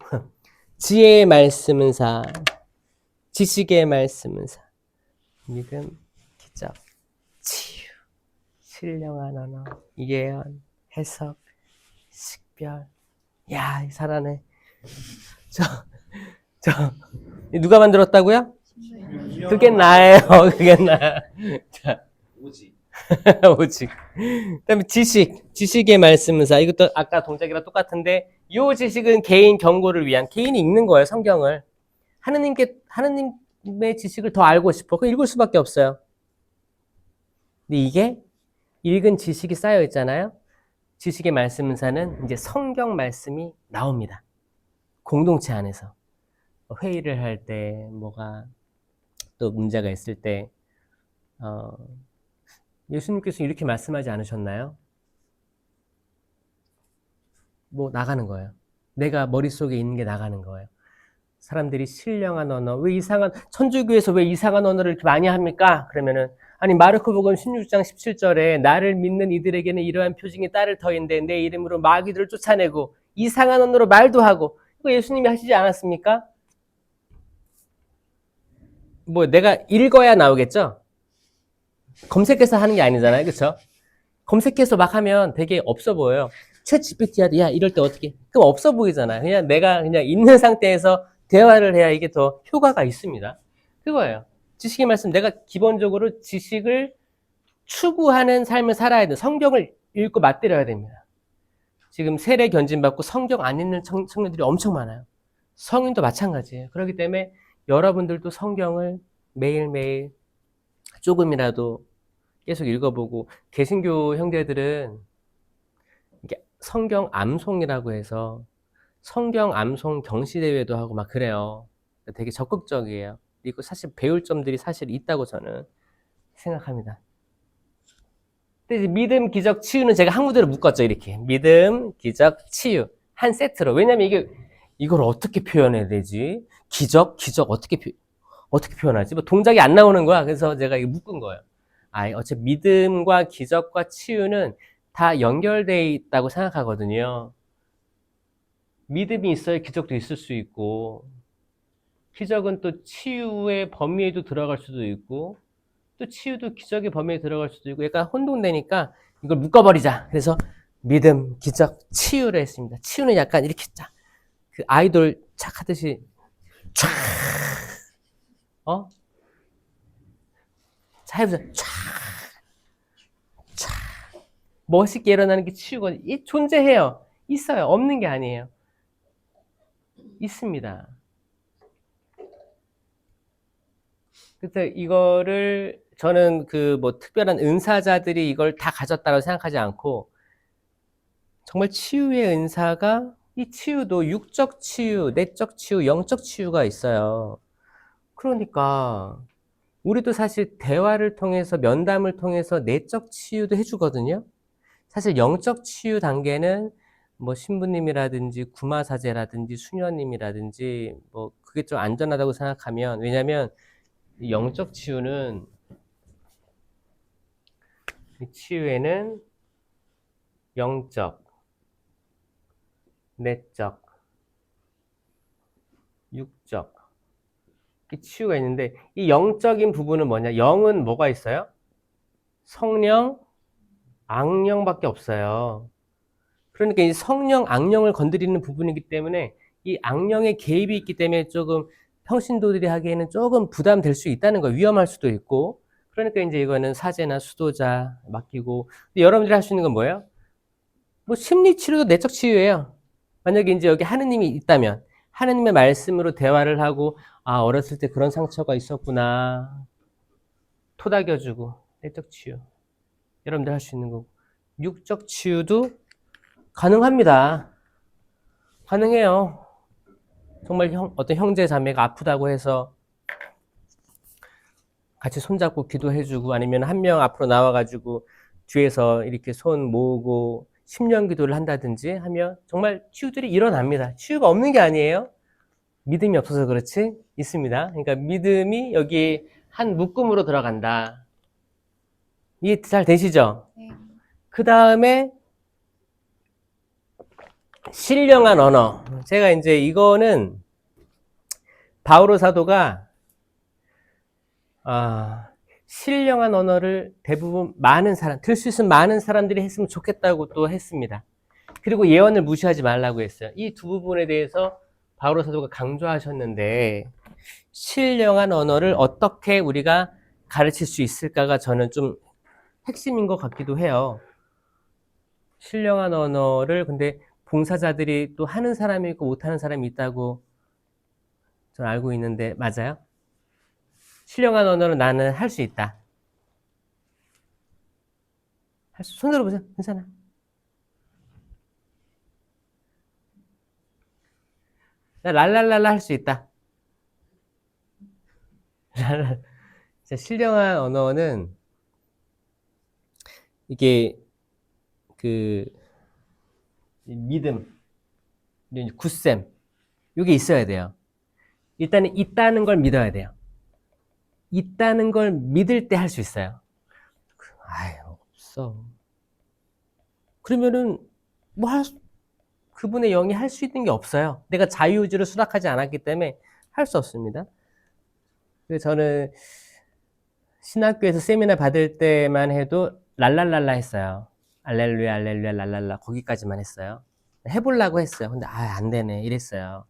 지혜의 말씀 은사, 지식의 말씀 은사, 믿음, 기적, 치유, 신령한 언어, 예언, 해석, 식별. 야, 잘하네. 누가 만들었다고요? 그게 나예요. 그게 나. 자, 오지. 오직. 그다음에 지식의 말씀은사. 이것도 아까 동작이랑 똑같은데, 이 지식은 개인 경고를 위한, 개인이 읽는 거예요, 성경을. 하느님의 지식을 더 알고 싶어. 그 읽을 수밖에 없어요. 근데 이게 읽은 지식이 쌓여 있잖아요. 지식의 말씀은사는 이제 성경 말씀이 나옵니다. 공동체 안에서. 회의를 할 때, 뭐가 또 문제가 있을 때, 예수님께서 이렇게 말씀하지 않으셨나요? 뭐 나가는 거예요. 내가 머릿속에 있는 게 나가는 거예요. 사람들이 신령한 언어, 천주교에서 왜 이상한 언어를 이렇게 많이 합니까? 그러면은, 아니, 마르코복음 16장 17절에 나를 믿는 이들에게는 이러한 표징이 따를 터인데 내 이름으로 마귀들을 쫓아내고 이상한 언어로 말도 하고, 이거 예수님이 하시지 않았습니까? 뭐 내가 읽어야 나오겠죠? 검색해서 하는 게 아니잖아요. 그렇죠? 검색해서 막 하면 되게 없어 보여요. 챗 GPT한테 야 이럴 때 어떻게? 그럼 없어 보이잖아요. 그냥 내가 그냥 있는 상태에서 대화를 해야 이게 더 효과가 있습니다. 그거예요. 지식의 말씀, 내가 기본적으로 지식을 추구하는 삶을 살아야 돼. 성경을 읽고 맞들여야 됩니다. 지금 세례 견진받고 성경 안 읽는 청년들이 엄청 많아요. 성인도 마찬가지예요. 그렇기 때문에 여러분들도 성경을 매일매일 조금이라도 계속 읽어보고, 개신교 형제들은 이게 성경 암송이라고 해서 성경 암송 경시대회도 하고 막 그래요. 되게 적극적이에요. 그리고 사실 배울 점들이 사실 있다고 저는 생각합니다. 근데 이제 믿음, 기적, 치유는 제가 한 구대로 묶었죠. 이렇게 믿음, 기적, 치유 한 세트로. 왜냐면 이걸 어떻게 표현해야 되지? 기적 어떻게 표현하지? 뭐 동작이 안 나오는 거야. 그래서 제가 이거 묶은 거예요. 어차피 믿음과 기적과 치유는 다 연결되어 있다고 생각하거든요. 믿음이 있어야 기적도 있을 수 있고, 기적은 또 치유의 범위에도 들어갈 수도 있고, 또 치유도 기적의 범위에 들어갈 수도 있고 약간 혼동되니까 이걸 묶어버리자. 그래서 믿음, 기적, 치유를 했습니다. 치유는 약간 이렇게 쫙, 그 아이돌 착 하듯이 쫙, 자, 해보세요. 쫙, 쫙. 멋있게 일어나는 게 치유거든요. 이 존재해요. 있어요. 없는 게 아니에요. 있습니다. 그래서 이거를 저는 그 뭐 특별한 은사자들이 이걸 다 가졌다고 생각하지 않고 정말 치유의 은사가 이 치유도 육적 치유, 내적 치유, 영적 치유가 있어요. 그러니까 우리도 사실 대화를 통해서 면담을 통해서 내적 치유도 해주거든요. 사실 영적 치유 단계는 뭐 신부님이라든지 구마사제라든지 수녀님이라든지 뭐 그게 좀 안전하다고 생각하면 왜냐면 영적 치유는 이 치유에는 영적, 내적, 육적 이 치유가 있는데 이 영적인 부분은 뭐냐? 영은 뭐가 있어요? 성령, 악령밖에 없어요. 그러니까 이 성령, 악령을 건드리는 부분이기 때문에 이 악령의 개입이 있기 때문에 조금 평신도들이 하기에는 조금 부담될 수 있다는 거예요. 위험할 수도 있고. 그러니까 이제 이거는 사제나 수도자 맡기고. 근데 여러분들이 할 수 있는 건 뭐예요? 뭐 심리치료도 내적 치유예요. 만약에 이제 여기 하느님이 있다면 하느님의 말씀으로 대화를 하고 아 어렸을 때 그런 상처가 있었구나 토닥여주고 내적 치유 여러분들 할 수 있는 거고 육적 치유도 가능합니다. 가능해요. 정말 어떤 형제 자매가 아프다고 해서 같이 손잡고 기도해주고 아니면 한 명 앞으로 나와가지고 뒤에서 이렇게 손 모으고 10년 기도를 한다든지 하면 정말 치유들이 일어납니다. 치유가 없는 게 아니에요. 믿음이 없어서 그렇지 있습니다. 그러니까 믿음이 여기 한 묶음으로 들어간다. 이해 잘 되시죠? 네. 그 다음에 신령한 언어. 제가 이제 이거는 바오로 사도가 신령한 언어를 대부분 많은 사람, 들 수 있으면 많은 사람들이 했으면 좋겠다고 또 했습니다. 그리고 예언을 무시하지 말라고 했어요. 이 두 부분에 대해서 바오로 사도가 강조하셨는데 신령한 언어를 어떻게 우리가 가르칠 수 있을까가 저는 좀 핵심인 것 같기도 해요. 신령한 언어를 근데 봉사자들이 또 하는 사람이 있고 못하는 사람이 있다고 저는 알고 있는데 맞아요? 신령한 언어는 나는 할 수 있다. 손 들어보세요. 괜찮아. 나 랄랄랄라 할 수 있다. 신령한 언어는 이게 그 믿음, 굳셈 이게 있어야 돼요. 일단은 있다는 걸 믿어야 돼요. 있다는 걸 믿을 때 할 수 있어요. 아유 없어. 그러면은 뭐 그분의 영이 할 수 있는 게 없어요. 내가 자유의지를 수락하지 않았기 때문에 할 수 없습니다. 그래서 저는 신학교에서 세미나 받을 때만 해도 랄랄랄라 했어요. 알렐루야 알렐루야 랄랄라 거기까지만 했어요. 해보려고 했어요. 근데 안 되네 이랬어요.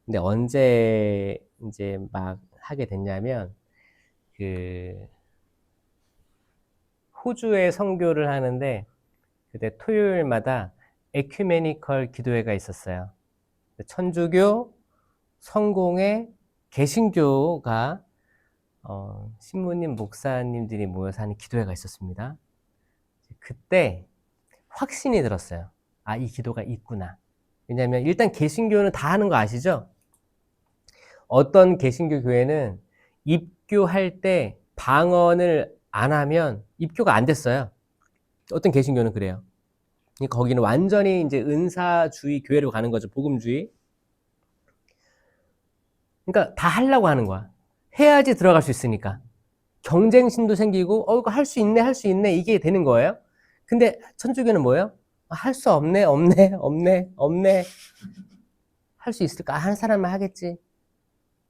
근데 언제 이제 막 하게 됐냐면 그 호주에 선교를 하는데 그때 토요일마다 에큐메니컬 기도회가 있었어요. 천주교, 성공회, 개신교가 신부님, 목사님들이 모여서 하는 기도회가 있었습니다. 그때 확신이 들었어요. 아, 이 기도가 있구나. 왜냐하면 일단 개신교는 다 하는 거 아시죠? 어떤 개신교 교회는 입교할 때 방언을 안 하면 입교가 안 됐어요. 어떤 개신교는 그래요. 거기는 완전히 이제 은사주의 교회로 가는 거죠. 복음주의. 그러니까 다 하려고 하는 거야. 해야지 들어갈 수 있으니까. 경쟁심도 생기고, 이거 할 수 있네, 할 수 있네, 이게 되는 거예요. 근데 천주교는 뭐예요? 할 수 없네, 없네. 할 수 있을까? 하는 사람만 하겠지.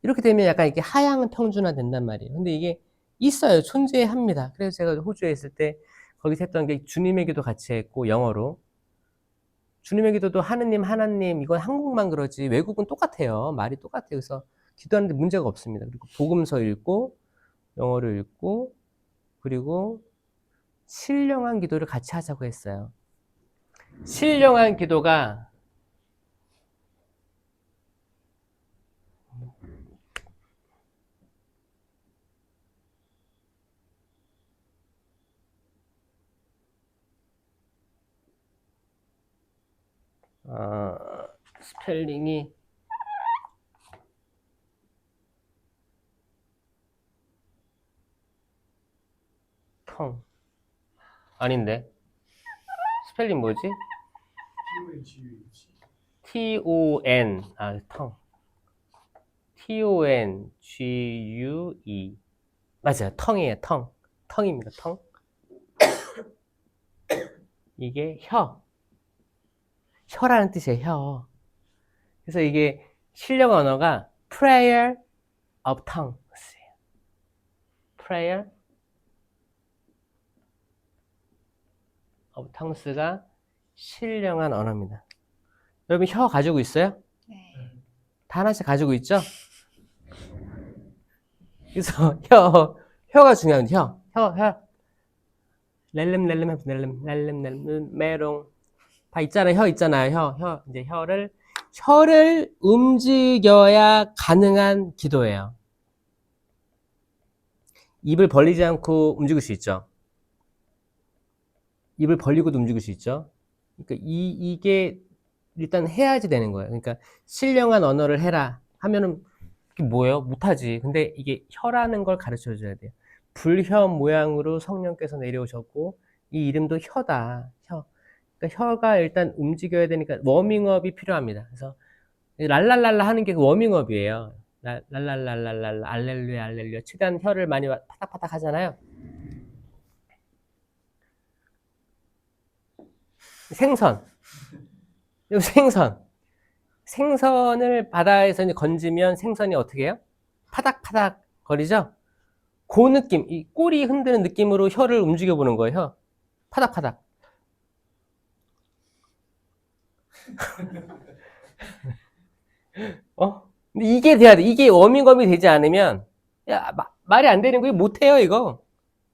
이렇게 되면 약간 이게 하향은 평준화 된단 말이에요. 근데 이게 있어요. 존재합니다. 그래서 제가 호주에 있을 때 거기서 했던 게 주님의 기도 같이 했고 영어로. 주님의 기도도 하느님 이건 한국만 그러지 외국은 똑같아요. 말이 똑같아요. 그래서 기도하는데 문제가 없습니다. 그리고 복음서 읽고 영어를 읽고 그리고 신령한 기도를 같이 하자고 했어요. 신령한 기도가 스펠링이 텅 아닌데 스펠링 뭐지? T-O-N 텅 T-O-N-G-U-E 맞아요. 텅이에요. 텅입니다. 텅 이게 혀라는 뜻이에요. 혀. 그래서 이게 신령 언어가 prayer of tongues예요. prayer of tongues가 신령한 언어입니다. 여러분 혀 가지고 있어요? 네. 다 하나씩 가지고 있죠? 그래서 혀가 중요합니다. 혀. 렐름 메롱 다 있잖아요. 혀 있잖아요. 혀 이제 혀를 움직여야 가능한 기도예요. 입을 벌리지 않고 움직일 수 있죠. 입을 벌리고도 움직일 수 있죠. 그러니까 이게 일단 해야지 되는 거예요. 그러니까 신령한 언어를 해라 하면은 이게 뭐예요? 못하지. 근데 이게 혀라는 걸 가르쳐 줘야 돼요. 불혀 모양으로 성령께서 내려오셨고 이 이름도 혀다. 그러니까 혀가 일단 움직여야 되니까 워밍업이 필요합니다. 그래서 랄랄랄라 하는 게 그 워밍업이에요. 랄랄랄랄랄라 알렐루야 최대한 혀를 많이 파닥파닥 하잖아요. 생선을 바다에서 이제 건지면 생선이 어떻게 해요? 파닥파닥 거리죠? 그 느낌, 이 꼬리 흔드는 느낌으로 혀를 움직여 보는 거예요. 혀. 파닥파닥. 근데 이게 돼야 돼. 이게 워밍업이 되지 않으면, 말이 안 되는 거예요. 못해요, 이거.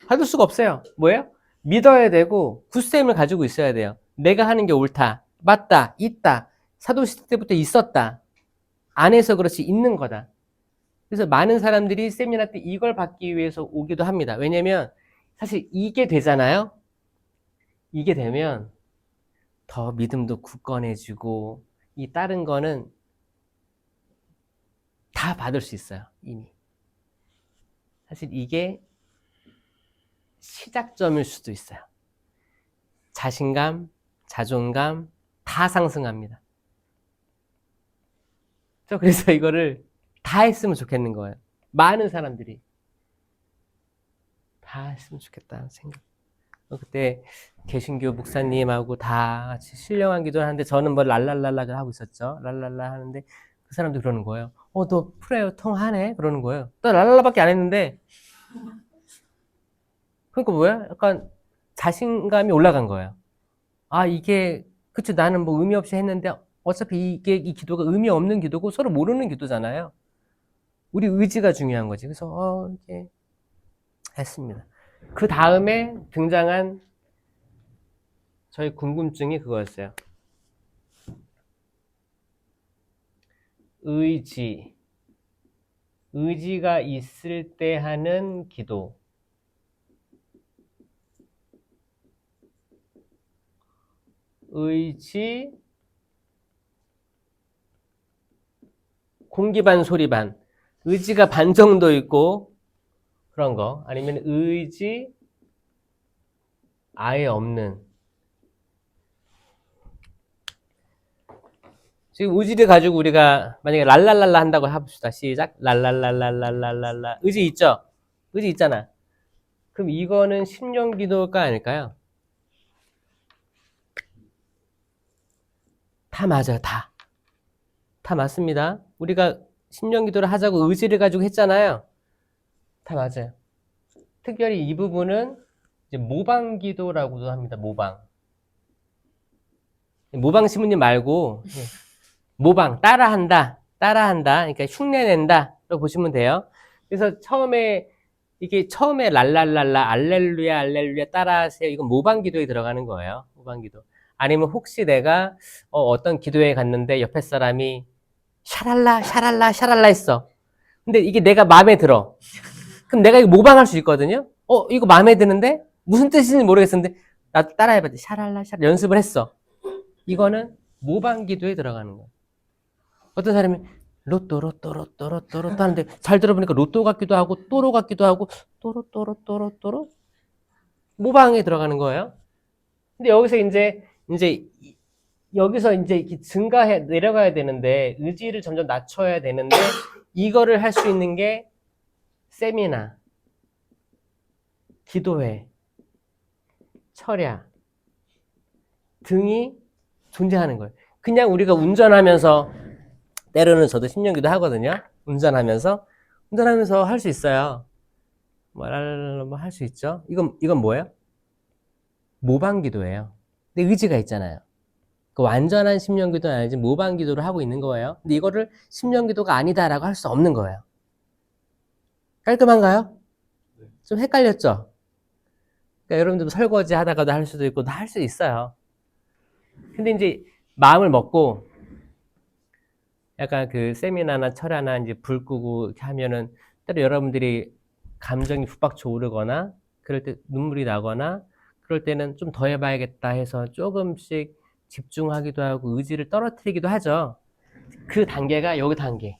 받을 수가 없어요. 뭐예요? 믿어야 되고, 굳셈을 가지고 있어야 돼요. 내가 하는 게 옳다. 맞다. 있다. 사도시대 때부터 있었다. 안 해서 그렇지, 있는 거다. 그래서 많은 사람들이 세미나 때 이걸 받기 위해서 오기도 합니다. 왜냐면, 사실 이게 되잖아요? 이게 되면, 더 믿음도 굳건해지고, 이 다른 거는 다 받을 수 있어요, 이미. 사실 이게 시작점일 수도 있어요. 자신감, 자존감 다 상승합니다. 그래서 이거를 다 했으면 좋겠는 거예요. 많은 사람들이 다 했으면 좋겠다는 생각. 그때 개신교 목사님하고 다 같이 신령한 기도를 하는데 저는 뭐 랄랄랄라를 하고 있었죠. 랄랄라 하는데 그 사람도 그러는 거예요. 너 프레어 통하네? 그러는 거예요. 나 랄랄라밖에 안 했는데. 그러니까 뭐야? 약간 자신감이 올라간 거예요. 그치, 나는 뭐 의미 없이 했는데 어차피 이 기도가 의미 없는 기도고 서로 모르는 기도잖아요. 우리 의지가 중요한 거지. 그래서, 이제 했습니다. 그 다음에 등장한 저희 궁금증이 그거였어요. 의지가 있을 때 하는 기도. 의지, 공기 반 소리 반. 의지가 반 정도 있고 그런 거. 아니면 의지 아예 없는. 지금 의지를 가지고 우리가 만약에 랄랄랄라 한다고 해봅시다. 시작. 랄랄랄랄랄랄랄라. 의지 있죠? 의지 있잖아. 그럼 이거는 심령 기도가 아닐까요? 다 맞아요. 다 맞습니다. 우리가 심령 기도를 하자고 의지를 가지고 했잖아요. 다 맞아요. 특별히 이 부분은 이제 모방기도라고도 합니다. 모방 신부님 말고 모방 따라한다. 그러니까 흉내낸다라고 보시면 돼요. 그래서 이게 처음에 랄랄랄라 알렐루야 따라하세요. 이건 모방기도에 들어가는 거예요. 모방기도. 아니면 혹시 내가 어떤 기도회 갔는데 옆에 사람이 샤랄라 했어. 근데 이게 내가 마음에 들어. 그럼 내가 이거 모방할 수 있거든요. 이거 마음에 드는데 무슨 뜻인지 모르겠었는데 나도 따라해봤지. 샤랄라 연습을 했어. 이거는 모방 기도에 들어가는 거예요. 어떤 사람이 로또 하는데 잘 들어보니까 로또 같기도 하고 또로 같기도 하고 또로 모방에 들어가는 거예요. 근데 여기서 이제 여기서 이제 증가해 내려가야 되는데 의지를 점점 낮춰야 되는데 이거를 할 수 있는 게 세미나, 기도회, 철야 등이 존재하는 거예요. 그냥 우리가 운전하면서 때로는 저도 신령기도 하거든요. 운전하면서 할 수 있어요. 뭐 할 수 있죠. 이건 뭐예요? 모방기도예요. 근데 의지가 있잖아요. 그 완전한 심령기도는 아니지 모방기도를 하고 있는 거예요. 근데 이거를 심령기도가 아니다라고 할 수 없는 거예요. 깔끔한가요? 좀 헷갈렸죠? 그러니까 여러분들 설거지 하다가도 할 수도 있고 다 할 수 있어요. 근데 이제 마음을 먹고 약간 그 세미나나 철야나 이제 불 끄고 이렇게 하면은 때로 여러분들이 감정이 북박쳐 오르거나 그럴 때 눈물이 나거나 그럴 때는 좀 더 해봐야겠다 해서 조금씩 집중하기도 하고 의지를 떨어뜨리기도 하죠. 그 단계가 여기 단계.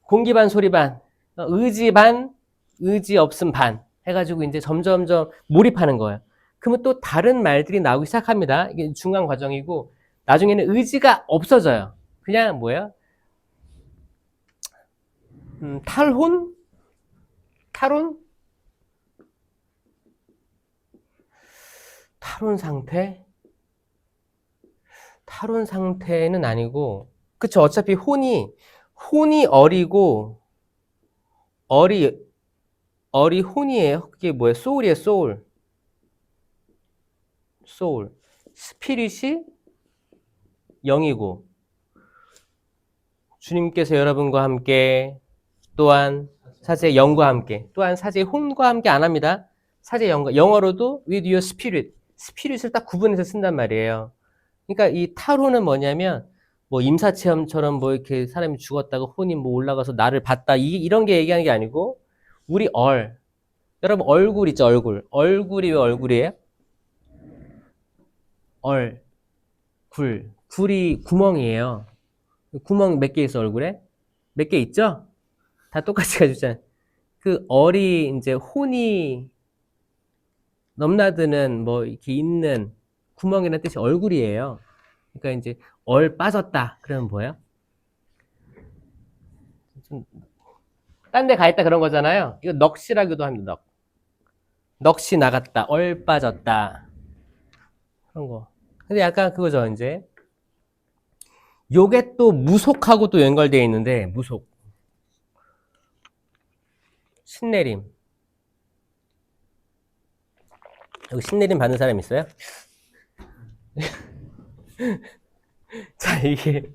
공기 반 소리 반, 의지 반, 의지 없음 반 해가지고 이제 점점점 몰입하는 거예요. 그러면 또 다른 말들이 나오기 시작합니다. 이게 중간 과정이고 나중에는 의지가 없어져요. 그냥 뭐예요? 탈혼? 탈혼 상태? 탈혼 상태는 아니고, 그쵸. 어차피 혼이 어리고, 어리 혼이에요. 그게 뭐예요? 소울이에요, 소울. 스피릿이 영이고, 주님께서 여러분과 함께, 또한 사제의 영과 함께, 또한 사제의 혼과 함께 안 합니다. 사제의 영과, 영어로도 with your spirit. 스피릿을 딱 구분해서 쓴단 말이에요. 그러니까 이 탈혼은 뭐냐면, 뭐 임사체험처럼 뭐 이렇게 사람이 죽었다가 혼이 뭐 올라가서 나를 봤다. 이런 게 얘기하는 게 아니고, 우리 여러분 얼굴 있죠, 얼굴. 얼굴이 왜 얼굴이에요? 굴이 구멍이에요. 구멍 몇 개 있어, 얼굴에? 몇 개 있죠? 다 똑같이 가지고 그 이제 혼이 넘나드는 뭐 이렇게 있는 구멍이라는 뜻이 얼굴이에요. 그러니까 이제 빠졌다. 그러면 뭐예요? 딴 데 가 있다 그런 거잖아요. 이거 넋이라고도 합니다. 넋이 나갔다. 빠졌다. 그런 거. 근데 약간 그거죠, 이제. 요게 또 무속하고 또 연결되어 있는데, 무속. 신내림. 여기 신내림 받는 사람 있어요? 자, 이게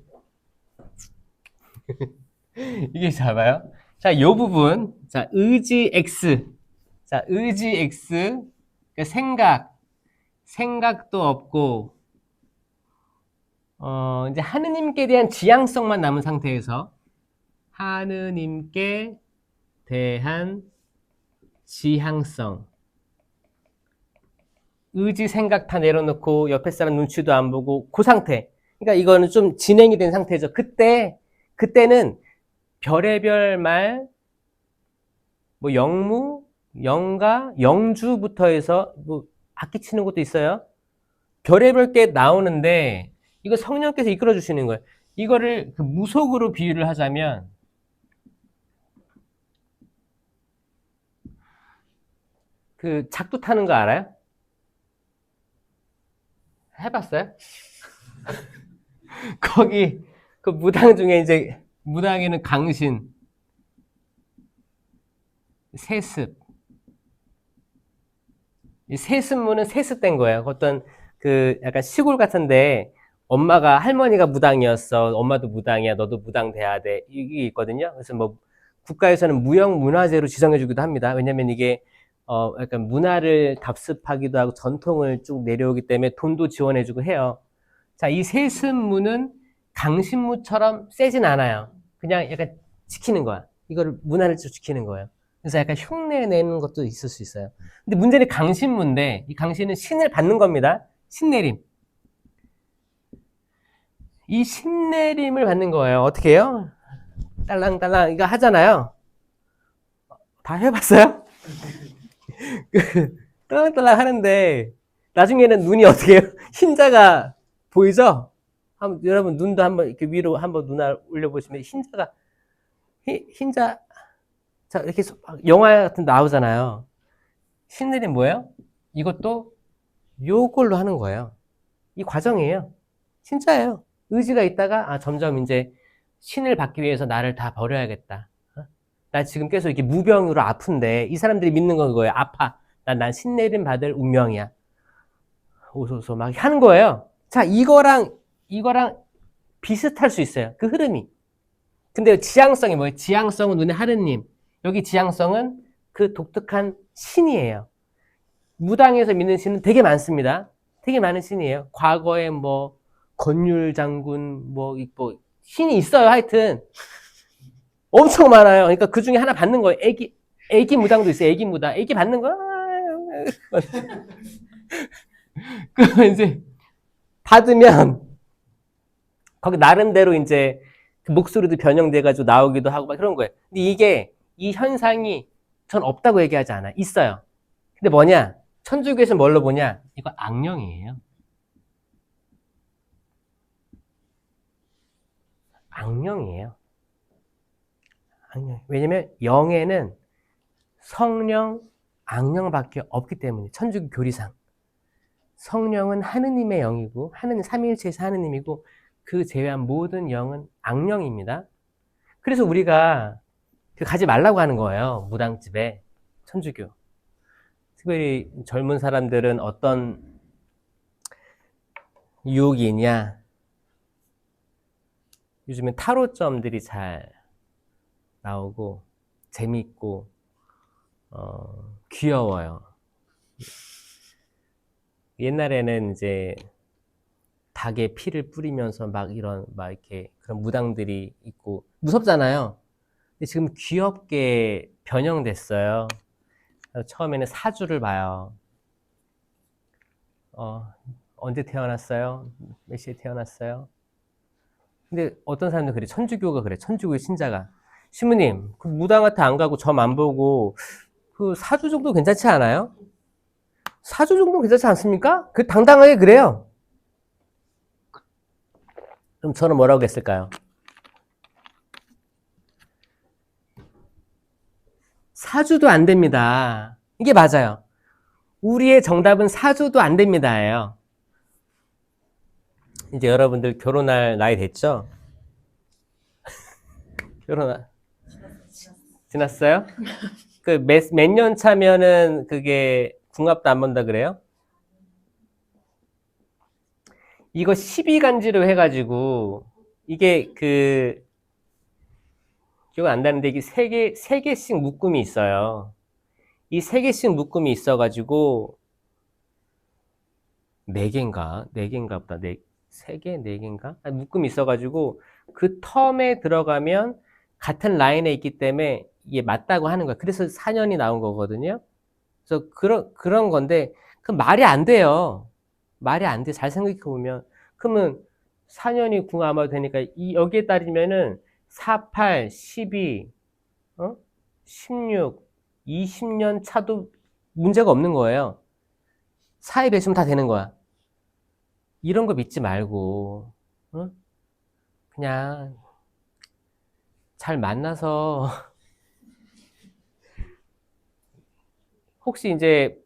잡아요. 자, 요 부분. 자, 의지 X. 자, 의지 X. 그러니까 생각도 없고, 이제 하느님께 대한 지향성만 남은 상태에서, 하느님께 대한 지향성. 의지 생각 다 내려놓고 옆에 사람 눈치도 안 보고 그 상태. 그러니까 이거는 좀 진행이 된 상태죠. 그때는 별의별 말, 뭐 영무, 영가, 영주부터 해서 뭐 악기 치는 것도 있어요. 별의별 게 나오는데 이거 성령께서 이끌어 주시는 거예요. 이거를 그 무속으로 비유를 하자면 그 작두 타는 거 알아요? 해봤어요? 거기 그 무당 중에 이제 무당에는 강신, 세습, 이 세습문은 세습된 거예요. 어떤 그 약간 시골 같은데 엄마가 할머니가 무당이었어. 엄마도 무당이야. 너도 무당 돼야 돼. 이게 있거든요. 그래서 뭐 국가에서는 무형 문화재로 지정해주기도 합니다. 왜냐면 이게 약간 문화를 답습하기도 하고 전통을 쭉 내려오기 때문에 돈도 지원해주고 해요. 자, 이 세습문은 강신무처럼 세진 않아요. 그냥 약간 지키는 거야. 이거를 문화를 좀 지키는 거예요. 그래서 약간 흉내 내는 것도 있을 수 있어요. 근데 문제는 강신무인데 이 강신은 신을 받는 겁니다. 신내림. 이 신내림을 받는 거예요. 어떻게 해요? 딸랑딸랑 이거 하잖아요. 다 해봤어요? 딸랑딸랑 하는데 나중에는 눈이 어떻게 해요? 흰자가 보이죠? 여러분 눈도 한번 이렇게 위로 한번 눈알 올려보시면 흰자가 흰자 자 이렇게 영화 같은 데 나오잖아요. 신내림 뭐예요? 이것도 요걸로 하는 거예요. 이 과정이에요. 진짜예요. 의지가 있다가 점점 이제 신을 받기 위해서 나를 다 버려야겠다. 나 지금 계속 이렇게 무병으로 아픈데 이 사람들이 믿는 건 그거예요. 아파. 난 신내림 받을 운명이야. 오소소 막 하는 거예요. 자, 이거랑 비슷할 수 있어요. 그 흐름이. 근데 지향성이 뭐예요? 지향성은 눈에 하느님. 여기 지향성은 그 독특한 신이에요. 무당에서 믿는 신은 되게 많습니다. 되게 많은 신이에요. 과거에 뭐 건율 장군 뭐 신이 있어요. 하여튼 엄청 많아요. 그러니까 그 중에 하나 받는 거예요. 애기 무당도 있어요. 애기 무당. 애기 받는 거. 그 이제 받으면 거기 나름대로 이제 그 목소리도 변형돼가지고 나오기도 하고 막 그런 거예요. 근데 이 현상이 전 없다고 얘기하지 않아요. 있어요. 근데 뭐냐? 천주교에서 뭘로 보냐? 이거 악령이에요. 악령이에요. 악령. 왜냐면 영에는 성령, 악령밖에 없기 때문에 천주교 교리상 성령은 하느님의 영이고 하느님 삼위일체에서 하느님이고 그 제외한 모든 영은 악령입니다. 그래서 우리가 가지 말라고 하는 거예요. 무당집에 천주교. 특별히 젊은 사람들은 어떤 유혹이 있냐? 요즘엔 타로점들이 잘 나오고 재밌고 귀여워요. 옛날에는 이제 닭의 피를 뿌리면서 막 이렇게 그런 무당들이 있고 무섭잖아요. 근데 지금 귀엽게 변형됐어요. 처음에는 사주를 봐요. 언제 태어났어요? 몇 시에 태어났어요? 근데 어떤 사람들 그래. 천주교가 그래. 천주교 신자가. 신부님, 그 무당한테 안 가고 점 안 보고 그 사주 정도 괜찮지 않아요? 사주 정도 괜찮지 않습니까? 그 당당하게 그래요. 그럼 저는 뭐라고 했을까요? 사주도 안 됩니다. 이게 맞아요. 우리의 정답은 사주도 안 됩니다예요. 이제 여러분들 결혼할 나이 됐죠? 지났어요? 그 몇 년 차면은 그게 궁합도 안 본다 그래요? 이거 12간지로 해가지고 이게 기억 안 나는데 이게 세 개씩 묶음이 있어요. 이 세 개씩 묶음이 있어가지고 네 개인가 보다. 세 개, 네 개인가? 묶음이 있어가지고 그 텀에 들어가면 같은 라인에 있기 때문에 이게 맞다고 하는 거야. 그래서 4년이 나온 거거든요. 그래서 그런 건데 그 말이 안 돼요. 말이 안 돼. 잘 생각해 보면 그러면 4년이 궁합이 되니까 여기에 따지면은 4, 8, 12, 16, 20년 차도 문제가 없는 거예요. 4의 배수면 다 되는 거야. 이런 거 믿지 말고 그냥 잘 만나서 혹시 이제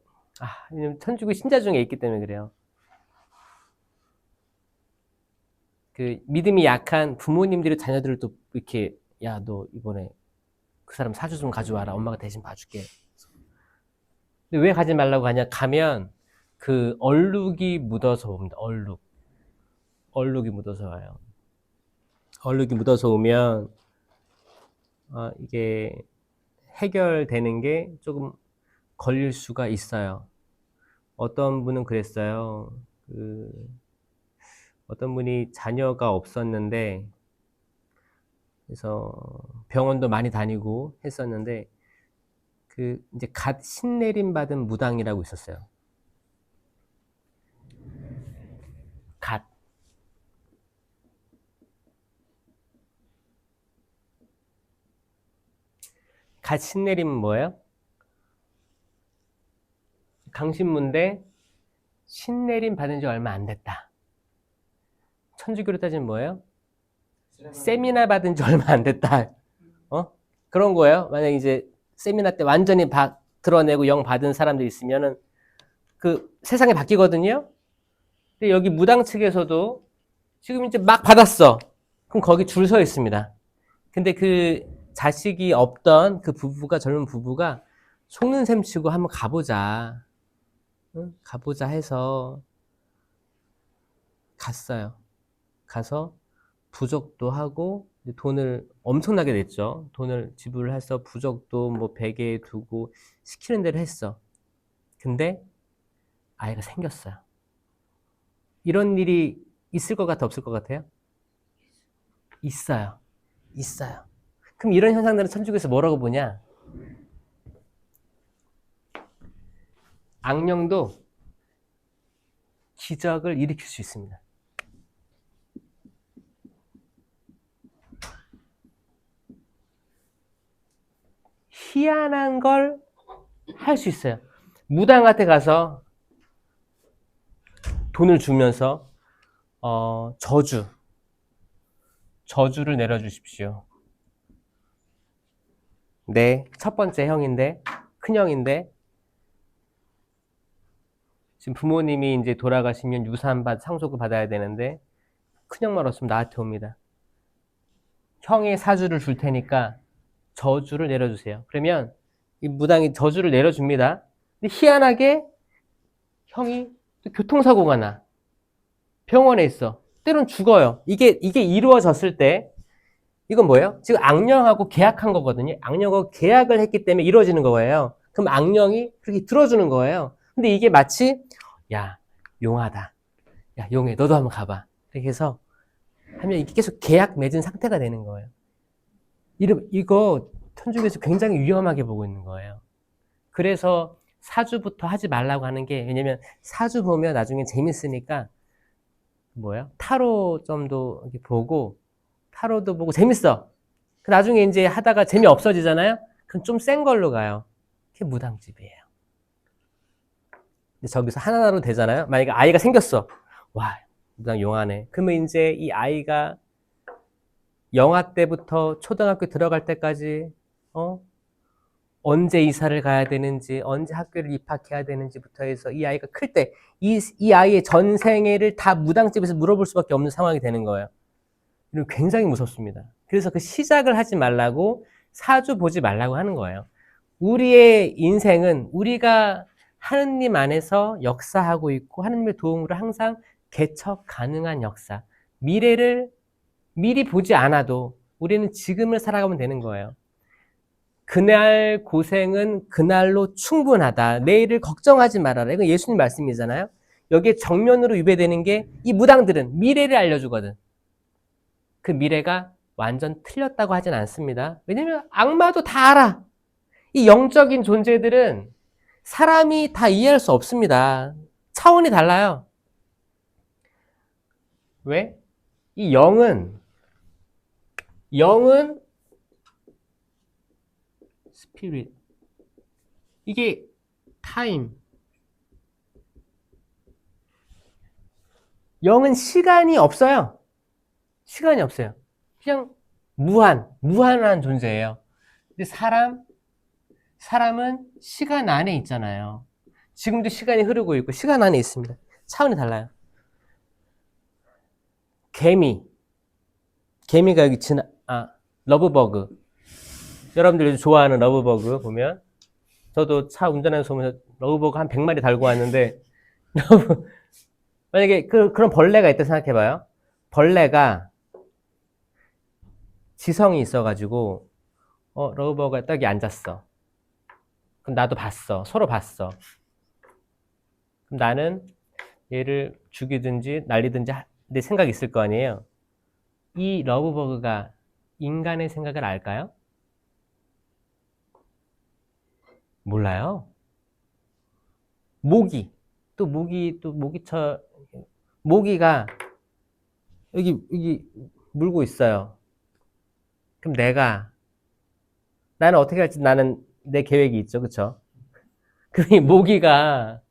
천주교 신자 중에 있기 때문에 그래요. 그 믿음이 약한 부모님들이 자녀들을 또 이렇게 야, 너 이번에 그 사람 사주 좀 가져와라. 엄마가 대신 봐줄게. 근데 왜 가지 말라고 하냐? 가면 그 얼룩이 묻어서 옵니다. 얼룩이 묻어서 와요. 얼룩이 묻어서 오면 이게 해결되는 게 조금 걸릴 수가 있어요. 어떤 분은 그랬어요. 어떤 분이 자녀가 없었는데, 그래서 병원도 많이 다니고 했었는데, 이제 갓 신내림 받은 무당이라고 있었어요. 갓 신내림은 뭐예요? 강신문대 신내림 받은 지 얼마 안 됐다. 천주교로 따지면 뭐예요? 세미나 받은 지 얼마 안 됐다. 그런 거예요. 만약 이제 세미나 때 완전히 드러내고 영 받은 사람들이 있으면은 세상이 바뀌거든요. 근데 여기 무당 측에서도 지금 이제 막 받았어. 그럼 거기 줄 서 있습니다. 근데 그 자식이 없던 그 젊은 부부가 속는 셈 치고 한번 가보자. 가보자 해서 갔어요. 가서 부적도 하고 돈을 엄청나게 냈죠. 돈을 지불해서 부적도 뭐 베개에 두고 시키는 대로 했어. 근데 아이가 생겼어요. 이런 일이 있을 것 같아, 없을 것 같아요? 있어요. 그럼 이런 현상들은 천주교에서 뭐라고 보냐? 악령도 기적을 일으킬 수 있습니다. 희한한 걸 할 수 있어요. 무당한테 가서 돈을 주면서 저주를 내려주십시오. 네, 첫 번째 형인데, 큰형인데, 지금 부모님이 이제 돌아가시면 상속을 받아야 되는데, 큰형만 없으면 나한테 옵니다. 형의 사주를 줄 테니까 저주를 내려주세요. 그러면 이 무당이 저주를 내려줍니다. 근데 희한하게 형이 교통사고가 나. 병원에 있어. 때론 죽어요. 이게 이루어졌을 때, 이건 뭐예요? 지금 악령하고 계약한 거거든요. 악령하고 계약을 했기 때문에 이루어지는 거예요. 그럼 악령이 그렇게 들어주는 거예요. 근데 이게 마치, 야, 용하다. 야, 용해. 너도 한번 가봐. 이렇게 해서 하면 이게 계속 계약 맺은 상태가 되는 거예요. 이거 천주교에서 굉장히 위험하게 보고 있는 거예요. 그래서 사주부터 하지 말라고 하는 게, 왜냐면 사주 보면 나중에 재밌으니까, 타로 점도 이렇게 보고, 타로도 보고 재밌어. 나중에 이제 하다가 재미 없어지잖아요? 그럼 좀 센 걸로 가요. 그게 무당집이에요. 근데 저기서 하나로 되잖아요? 만약에 아이가 생겼어. 와, 무당 용하네. 그러면 이제 이 아이가 영아 때부터 초등학교 들어갈 때까지, 언제 이사를 가야 되는지, 언제 학교를 입학해야 되는지부터 해서 이 아이가 클 때, 이 아이의 전생애를 다 무당집에서 물어볼 수밖에 없는 상황이 되는 거예요. 이건 굉장히 무섭습니다. 그래서 그 시작을 하지 말라고, 사주 보지 말라고 하는 거예요. 우리의 인생은 우리가 하느님 안에서 역사하고 있고, 하느님의 도움으로 항상 개척 가능한 역사. 미래를 미리 보지 않아도 우리는 지금을 살아가면 되는 거예요. 그날 고생은 그날로 충분하다. 내일을 걱정하지 말아라. 이건 예수님 말씀이잖아요. 여기에 정면으로 위배되는 게 이 무당들은 미래를 알려주거든. 그 미래가 완전 틀렸다고 하진 않습니다. 왜냐면 악마도 다 알아. 이 영적인 존재들은 사람이 다 이해할 수 없습니다. 차원이 달라요. 왜? 이 영은 스피릿. 이게 타임. 영은 시간이 없어요. 시간이 없어요. 그냥 무한한 존재예요. 근데 사람은 시간 안에 있잖아요. 지금도 시간이 흐르고 있고 시간 안에 있습니다. 차원이 달라요. 개미가 여기 러브버그. 여러분들이 좋아하는 러브버그 보면, 저도 차 운전하면서 보면 러브버거 한 100마리 달고 왔는데 만약에 그런 벌레가 있다 생각해봐요. 벌레가 지성이 있어가지고 러브버거가 딱 여기 앉았어. 그럼 나도 봤어. 서로 봤어. 그럼 나는 얘를 죽이든지 날리든지 내 생각이 있을 거 아니에요. 이 러브버그가 인간의 생각을 알까요? 몰라요. 모기가 여기 물고 있어요. 그럼 나는 어떻게 할지 나는 내 계획이 있죠. 그쵸? 그럼 이 모기가,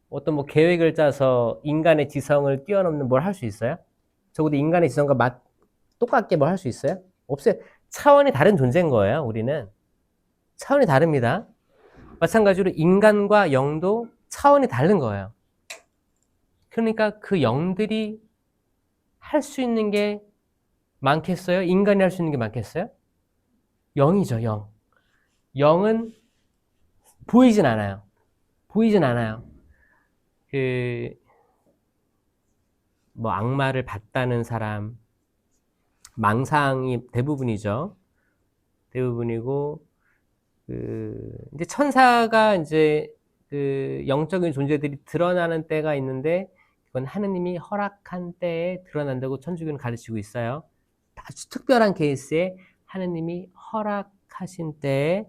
어떤 뭐 계획을 짜서 인간의 지성을 뛰어넘는 뭘 할 수 있어요? 적어도 인간의 지성과 똑같게 뭘 할 수 있어요? 없어요. 차원이 다른 존재인 거예요, 우리는. 차원이 다릅니다. 마찬가지로 인간과 영도 차원이 다른 거예요. 그러니까 그 영들이 할 수 있는 게 많겠어요? 인간이 할 수 있는 게 많겠어요? 영이죠, 영. 영은 보이진 않아요. 보이진 않아요. 뭐 악마를 봤다는 사람, 망상이 대부분이죠. 대부분이고, 이제 천사가 이제 영적인 존재들이 드러나는 때가 있는데, 그건 하느님이 허락한 때에 드러난다고 천주교는 가르치고 있어요. 아주 특별한 케이스에 하느님이 허락하신 때에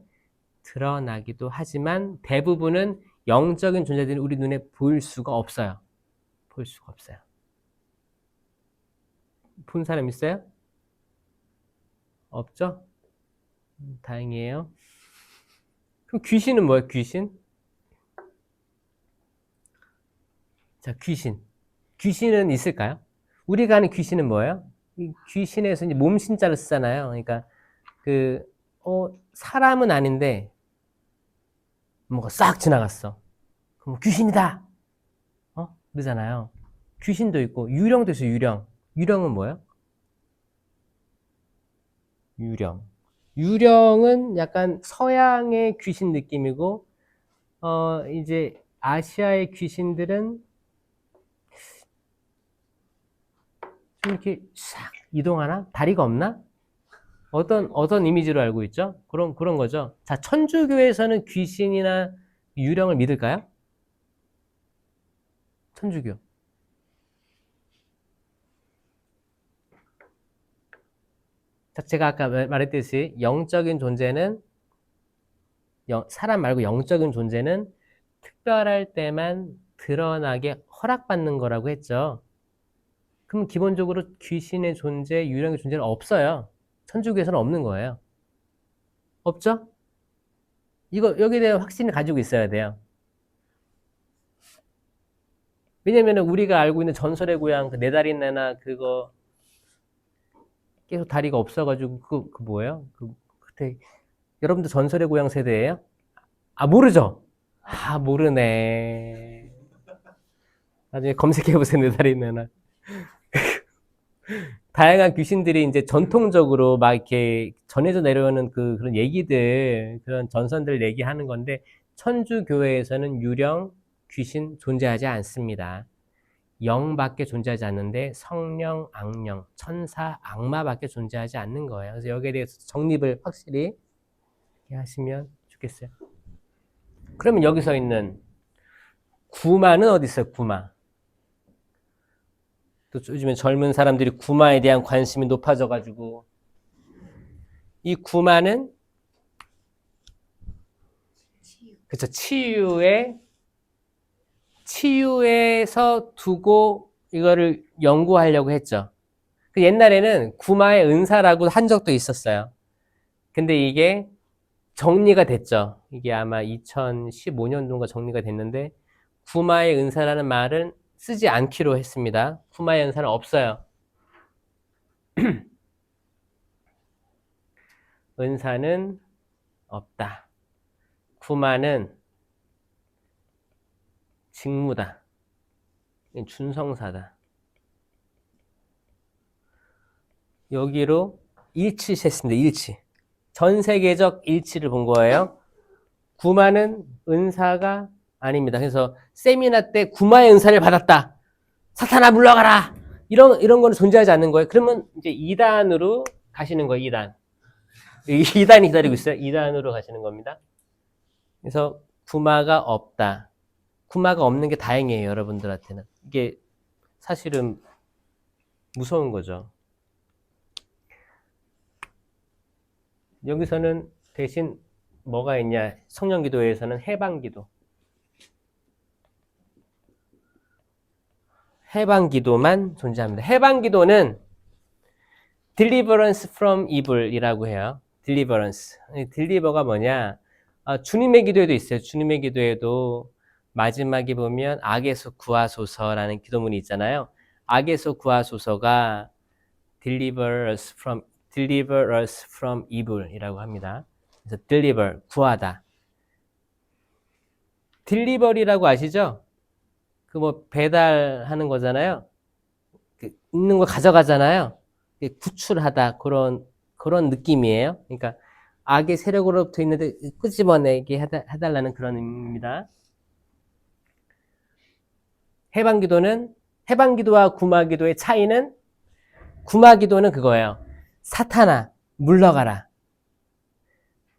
드러나기도 하지만 대부분은 영적인 존재들이 우리 눈에 보일 수가 없어요. 보일 수가 없어요. 본 사람 있어요? 없죠? 다행이에요. 그럼 귀신은 뭐예요? 귀신? 자, 귀신. 귀신은 있을까요? 우리가 아는 귀신은 뭐예요? 이 귀신에서 이제 몸신자를 쓰잖아요. 그러니까 사람은 아닌데 뭐가 싹 지나갔어. 그럼 귀신이다. 그러잖아요. 귀신도 있고 유령도 있어요. 유령. 유령은 뭐예요? 유령은 약간 서양의 귀신 느낌이고 이제 아시아의 귀신들은 좀 이렇게 싹 이동하나? 다리가 없나? 어떤 이미지로 알고 있죠? 그런 거죠. 자, 천주교에서는 귀신이나 유령을 믿을까요? 천주교. 자, 제가 아까 말했듯이 영적인 존재는 사람 말고 영적인 존재는 특별할 때만 드러나게 허락받는 거라고 했죠. 그럼 기본적으로 귀신의 존재, 유령의 존재는 없어요. 천주교에서는 없는 거예요. 없죠? 여기에 대한 확신을 가지고 있어야 돼요. 왜냐면 우리가 알고 있는 전설의 고향, 네 다리 내나 그거 계속 다리가 없어가지고 그 뭐예요? 그때 여러분도 전설의 고향 세대예요? 모르죠? 모르네. 나중에 검색해보세요, 네 다리 내나. 다양한 귀신들이 이제 전통적으로 막 이렇게 전해져 내려오는 그런 얘기들, 그런 전선들 얘기하는 건데, 천주교회에서는 유령, 귀신 존재하지 않습니다. 영밖에 존재하지 않는데 성령, 악령, 천사, 악마밖에 존재하지 않는 거예요. 그래서 여기에 대해서 정립을 확실히 하시면 좋겠어요. 그러면 여기서 있는 구마는 어디 있어요? 구마. 또 요즘에 젊은 사람들이 구마에 대한 관심이 높아져가지고 이 구마는 그쵸, 치유에서 두고 이거를 연구하려고 했죠. 옛날에는 구마의 은사라고 한 적도 있었어요. 근데 이게 정리가 됐죠. 이게 아마 2015년도인가 정리가 됐는데 구마의 은사라는 말은 쓰지 않기로 했습니다. 구마의 은사는 없어요. 은사는 없다. 구마는 직무다. 준성사다. 여기로 일치했습니다. 일치. 전 세계적 일치를 본 거예요. 구마는 은사가 아닙니다. 그래서 세미나 때 구마의 은사를 받았다. 사탄아 물러가라. 이런 거는 존재하지 않는 거예요. 그러면 이제 2단으로 가시는 거예요. 2단. 2단이 기다리고 있어요. 2단으로 가시는 겁니다. 그래서 구마가 없다. 구마가 없는 게 다행이에요. 여러분들한테는. 이게 사실은 무서운 거죠. 여기서는 대신 뭐가 있냐. 성령기도회에서는 해방기도. 해방기도만 존재합니다. 해방기도는 deliverance from evil이라고 해요. deliverance. 딜리버가 뭐냐? 주님의 기도에도 있어요. 주님의 기도에도 마지막에 보면 악에서 구하소서라는 기도문이 있잖아요. 악에서 구하소서가 deliver us from evil이라고 합니다. 그래서 deliver, 구하다. delivery라고 아시죠? 그 뭐 배달하는 거잖아요. 있는 거 가져가잖아요. 구출하다 그런 느낌이에요. 그러니까 악의 세력으로부터 있는데 끄집어내게 해달라는 그런 의미입니다. 해방기도와 구마기도의 차이는 구마기도는 그거예요. 사탄아 물러가라.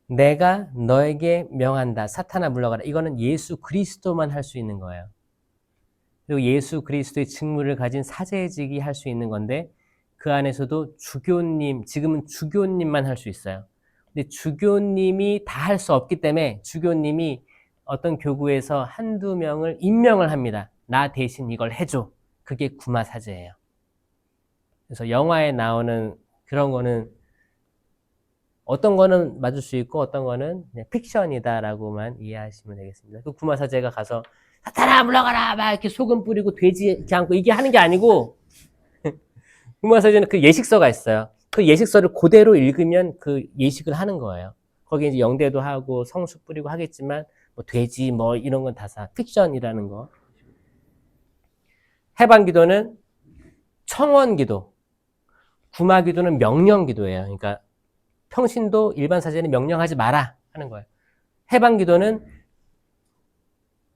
내가 너에게 명한다. 사탄아 물러가라. 이거는 예수 그리스도만 할 수 있는 거예요. 그리고 예수 그리스도의 직무를 가진 사제직이 할 수 있는 건데 그 안에서도 주교님, 지금은 주교님만 할 수 있어요. 근데 주교님이 다 할 수 없기 때문에 주교님이 어떤 교구에서 한두 명을 임명을 합니다. 나 대신 이걸 해줘. 그게 구마사제예요. 그래서 영화에 나오는 그런 거는 어떤 거는 맞을 수 있고 어떤 거는 그냥 픽션이다라고만 이해하시면 되겠습니다. 그 구마사제가 가서 사탄아 물러가라 막 이렇게 소금 뿌리고 돼지 않고 이게 하는 게 아니고 구마사제는 그 예식서가 있어요. 그 예식서를 그대로 읽으면 그 예식을 하는 거예요. 거기에 이제 영대도 하고 성수 뿌리고 하겠지만 뭐 돼지 뭐 이런 건 다 픽션이라는 거. 해방기도는 청원기도, 구마기도는 명령기도예요. 그러니까 평신도 일반 사제는 명령하지 마라 하는 거예요. 해방기도는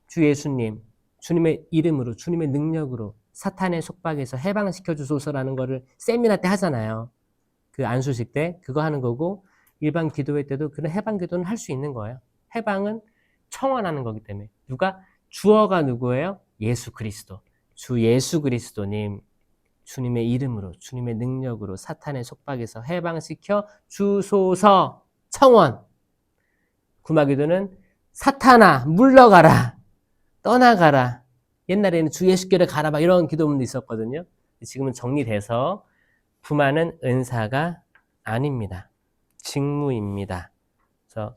주 예수님, 주님의 이름으로, 주님의 능력으로 사탄의 속박에서 해방시켜 주소서라는 거를 세미나 때 하잖아요. 그 안수식 때 그거 하는 거고 일반 기도회 때도 그런 해방기도는 할 수 있는 거예요. 해방은 청원하는 거기 때문에. 누가? 주어가 누구예요? 예수 그리스도. 주 예수 그리스도님, 주님의 이름으로, 주님의 능력으로 사탄의 속박에서 해방시켜 주소서 청원. 구마기도는 사탄아 물러가라. 떠나가라. 옛날에는 주 예수께로 가라 막 이런 기도문도 있었거든요. 지금은 정리돼서 구마는 은사가 아닙니다. 직무입니다. 그래서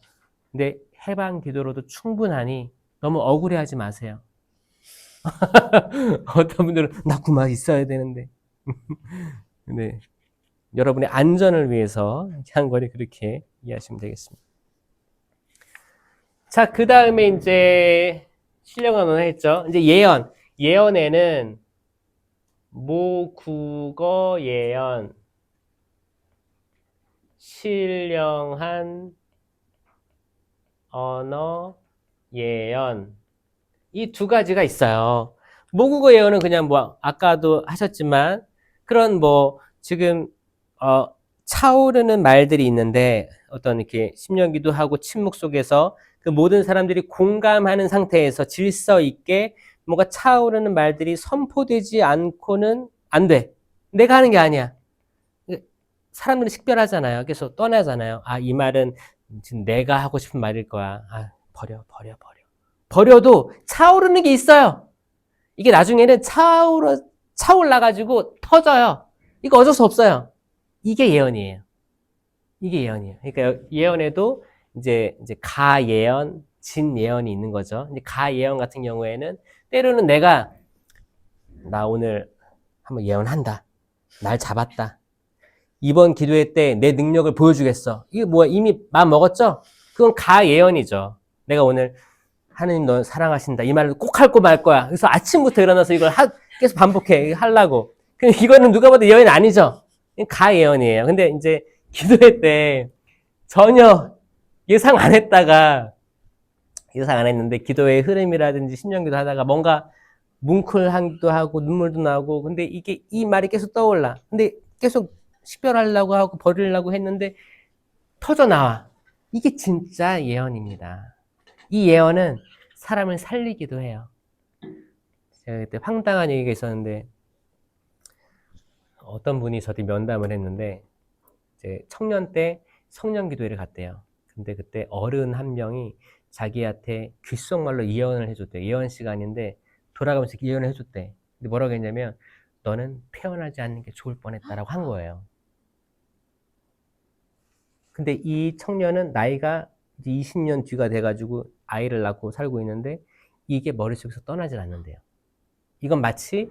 근데 해방 기도로도 충분하니 너무 억울해하지 마세요. 어떤 분들은 나 구마 있어야 되는데. 네. 여러분의 안전을 위해서 한 거를 그렇게 이해하시면 되겠습니다. 자, 그 다음에 이제 신령언어 했죠. 이제 예언. 예언에는 모국어 예언, 신령한 언어 예언. 이 두 가지가 있어요. 모국어 예언은 그냥 뭐 아까도 하셨지만 그런 뭐 지금 차오르는 말들이 있는데 어떤 이렇게 심령기도 하고 침묵 속에서 그 모든 사람들이 공감하는 상태에서 질서 있게 뭔가 차오르는 말들이 선포되지 않고는 안 돼. 내가 하는 게 아니야. 사람들이 식별하잖아요. 그래서 떠나잖아요. 아, 이 말은 지금 내가 하고 싶은 말일 거야. 아, 버려. 버려도 차오르는 게 있어요. 이게 나중에는 차올라가지고 터져요. 이거 어쩔 수 없어요. 이게 예언이에요. 그러니까 예언에도 이제 가예언, 진예언이 있는 거죠. 이제 가예언 같은 경우에는 때로는 내가 나 오늘 한번 예언한다. 날 잡았다. 이번 기도회 때 내 능력을 보여주겠어. 이게 뭐야? 이미 마음 먹었죠? 그건 가예언이죠. 내가 오늘 하느님 너 사랑하신다. 이 말을 꼭 할 거 말 거야. 그래서 아침부터 일어나서 이걸 계속 반복해. 하려고. 근데 이거는 누가 봐도 예언이 아니죠? 가예언이에요. 근데 이제 기도회 때 전혀 예상 안 했다가 예상 안 했는데 기도의 흐름이라든지 신령기도 하다가 뭔가 뭉클하기도 하고 눈물도 나고 근데 이게 이 말이 계속 떠올라. 근데 계속 식별하려고 하고 버리려고 했는데 터져 나와. 이게 진짜 예언입니다. 이 예언은 사람을 살리기도 해요. 제가 그때 황당한 얘기가 있었는데 어떤 분이 저한테 면담을 했는데 이제 청년 때 성령 기도회를 갔대요. 근데 그때 어른 한 명이 자기한테 귓속말로 예언을 해줬대. 예언 시간인데 돌아가면서 예언을 해줬대. 근데 뭐라고 했냐면 너는 태어나지 않는 게 좋을 뻔했다라고 한 거예요. 근데 이 청년은 나이가 이제 20년 뒤가 돼가지고 아이를 낳고 살고 있는데 이게 머릿속에서 떠나질 않는데요. 이건 마치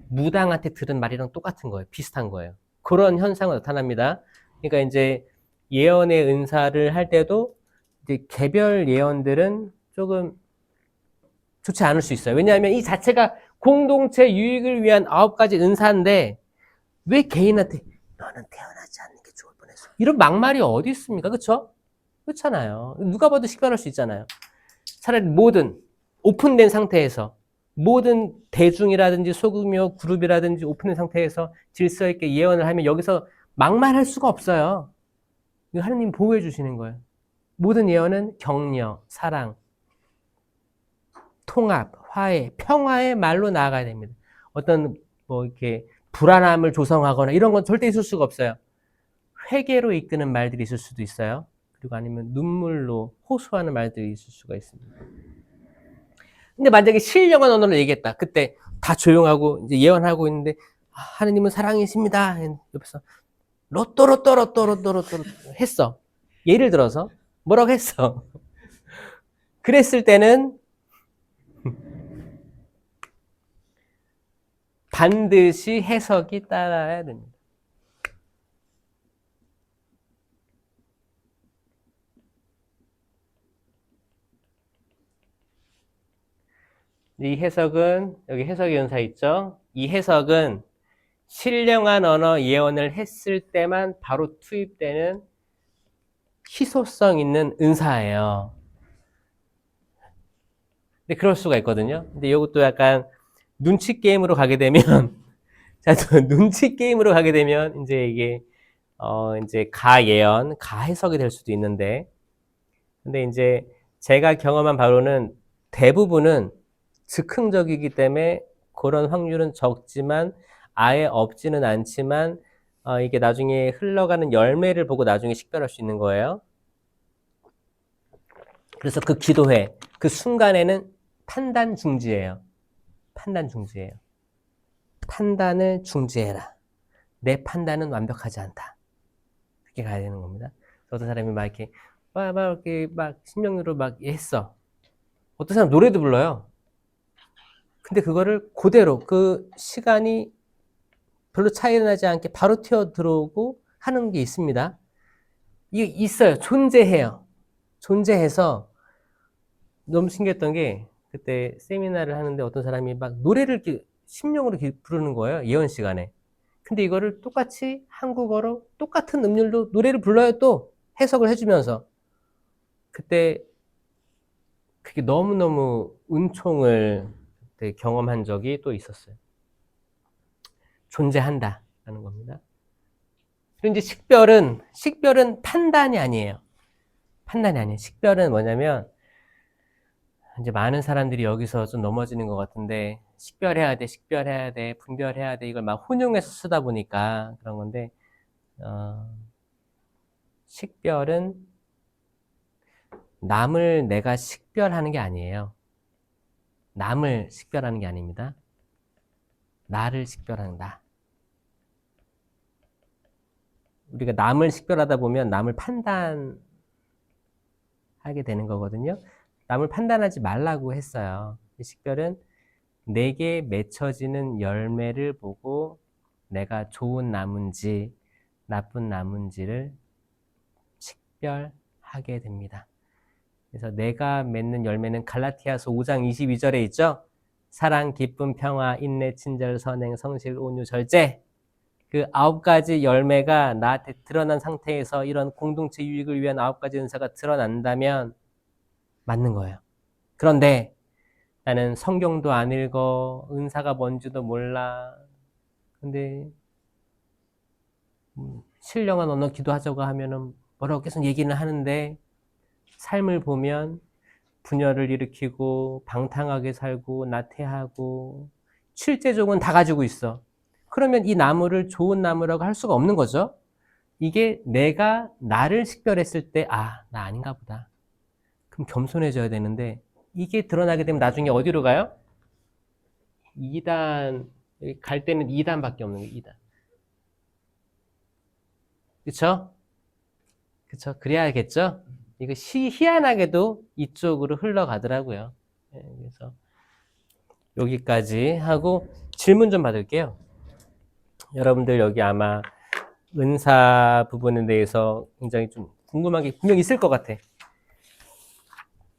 무당한테 들은 말이랑 똑같은 거예요. 비슷한 거예요. 그런 현상이 나타납니다. 그러니까 이제 예언의 은사를 할 때도 이제 개별 예언들은 조금 좋지 않을 수 있어요. 왜냐하면 이 자체가 공동체 유익을 위한 9가지 은사인데 왜 개인한테 너는 태어나지 않는 게 좋을 뻔했어. 이런 막말이 어디 있습니까? 그렇죠? 그렇잖아요. 누가 봐도 식별할 수 있잖아요. 차라리 모든 오픈된 상태에서 모든 대중이라든지 소규모 그룹이라든지 오픈된 상태에서 질서 있게 예언을 하면 여기서 막말할 수가 없어요. 이거 하느님 보호해 주시는 거예요. 모든 예언은 격려, 사랑, 통합, 화해, 평화의 말로 나아가야 됩니다. 어떤 뭐 이렇게 불안함을 조성하거나 이런 건 절대 있을 수가 없어요. 회개로 이끄는 말들이 있을 수도 있어요. 그리고 아니면 눈물로 호소하는 말들이 있을 수가 있습니다. 근데 만약에 신령한 언어를 얘기했다. 그때 다 조용하고 이제 예언하고 있는데 하느님은 사랑이십니다. 옆에서 로또로또로또로또로 했어. 예를 들어서 뭐라고 했어. 그랬을 때는 반드시 해석이 따라야 됩니다. 이 해석은 여기 해석의 연사 있죠? 이 해석은 신령한 언어 예언을 했을 때만 바로 투입되는 희소성 있는 은사예요. 근데 그럴 수가 있거든요. 근데 이것도 약간 눈치 게임으로 가게 되면 자, 눈치 게임으로 가게 되면 이제 이게 이제 가예언, 가해석이 될 수도 있는데 근데 이제 제가 경험한 바로는 대부분은 즉흥적이기 때문에 그런 확률은 적지만 아예 없지는 않지만 이게 나중에 흘러가는 열매를 보고 나중에 식별할 수 있는 거예요. 그래서 그 기도회, 그 순간에는 판단 중지예요. 판단 중지예요. 판단을 중지해라. 내 판단은 완벽하지 않다. 그렇게 가야 되는 겁니다. 어떤 사람이 막 이렇게 이렇게 막 신명으로 막 했어. 어떤 사람 노래도 불러요. 근데 그거를 그대로 그 시간이 별로 차이 나지 않게 바로 튀어 들어오고 하는 게 있습니다. 이게 있어요. 존재해요. 존재해서 너무 신기했던 게 그때 세미나를 하는데 어떤 사람이 막 노래를 이렇게 심령으로 이렇게 부르는 거예요. 예언 시간에. 근데 이거를 똑같이 한국어로 똑같은 음률로 노래를 불러요. 또 해석을 해주면서. 그때 그게 너무너무 은총을 그때 경험한 적이 또 있었어요. 존재한다라는 겁니다. 그리고 이제 식별은 판단이 아니에요. 판단이 아니에요. 식별은 뭐냐면 이제 많은 사람들이 여기서 좀 넘어지는 것 같은데 식별해야 돼, 분별해야 돼 이걸 막 혼용해서 쓰다 보니까 그런 건데 식별은 남을 내가 식별하는 게 아니에요. 남을 식별하는 게 아닙니다. 나를 식별한다. 우리가 남을 식별하다 보면 남을 판단하게 되는 거거든요. 남을 판단하지 말라고 했어요. 이 식별은 내게 맺혀지는 열매를 보고 내가 좋은 나무인지 나쁜 나무인지를 식별하게 됩니다. 그래서 내가 맺는 열매는 갈라티아서 5장 22절에 있죠. 사랑, 기쁨, 평화, 인내, 친절, 선행, 성실, 온유, 절제. 그 9가지 열매가 나한테 드러난 상태에서 이런 공동체 유익을 위한 9가지 은사가 드러난다면 맞는 거예요. 그런데 나는 성경도 안 읽어, 은사가 뭔지도 몰라. 근데 신령한 언어 기도하자고 하면은 뭐라고 계속 얘기는 하는데 삶을 보면 분열을 일으키고 방탕하게 살고 나태하고 실제적은 다 가지고 있어. 그러면 이 나무를 좋은 나무라고 할 수가 없는 거죠. 이게 내가 나를 식별했을 때, 아, 나 아닌가 보다. 그럼 겸손해져야 되는데, 이게 드러나게 되면 나중에 어디로 가요? 2단, 갈 때는 2단밖에 없는 거예요, 2단. 그쵸? 그쵸? 그래야겠죠? 이거 희한하게도 이쪽으로 흘러가더라고요. 그래서 여기까지 하고 질문 좀 받을게요. 여러분들 여기 아마 은사 부분에 대해서 굉장히 좀 궁금한 게 분명 있을 것 같아.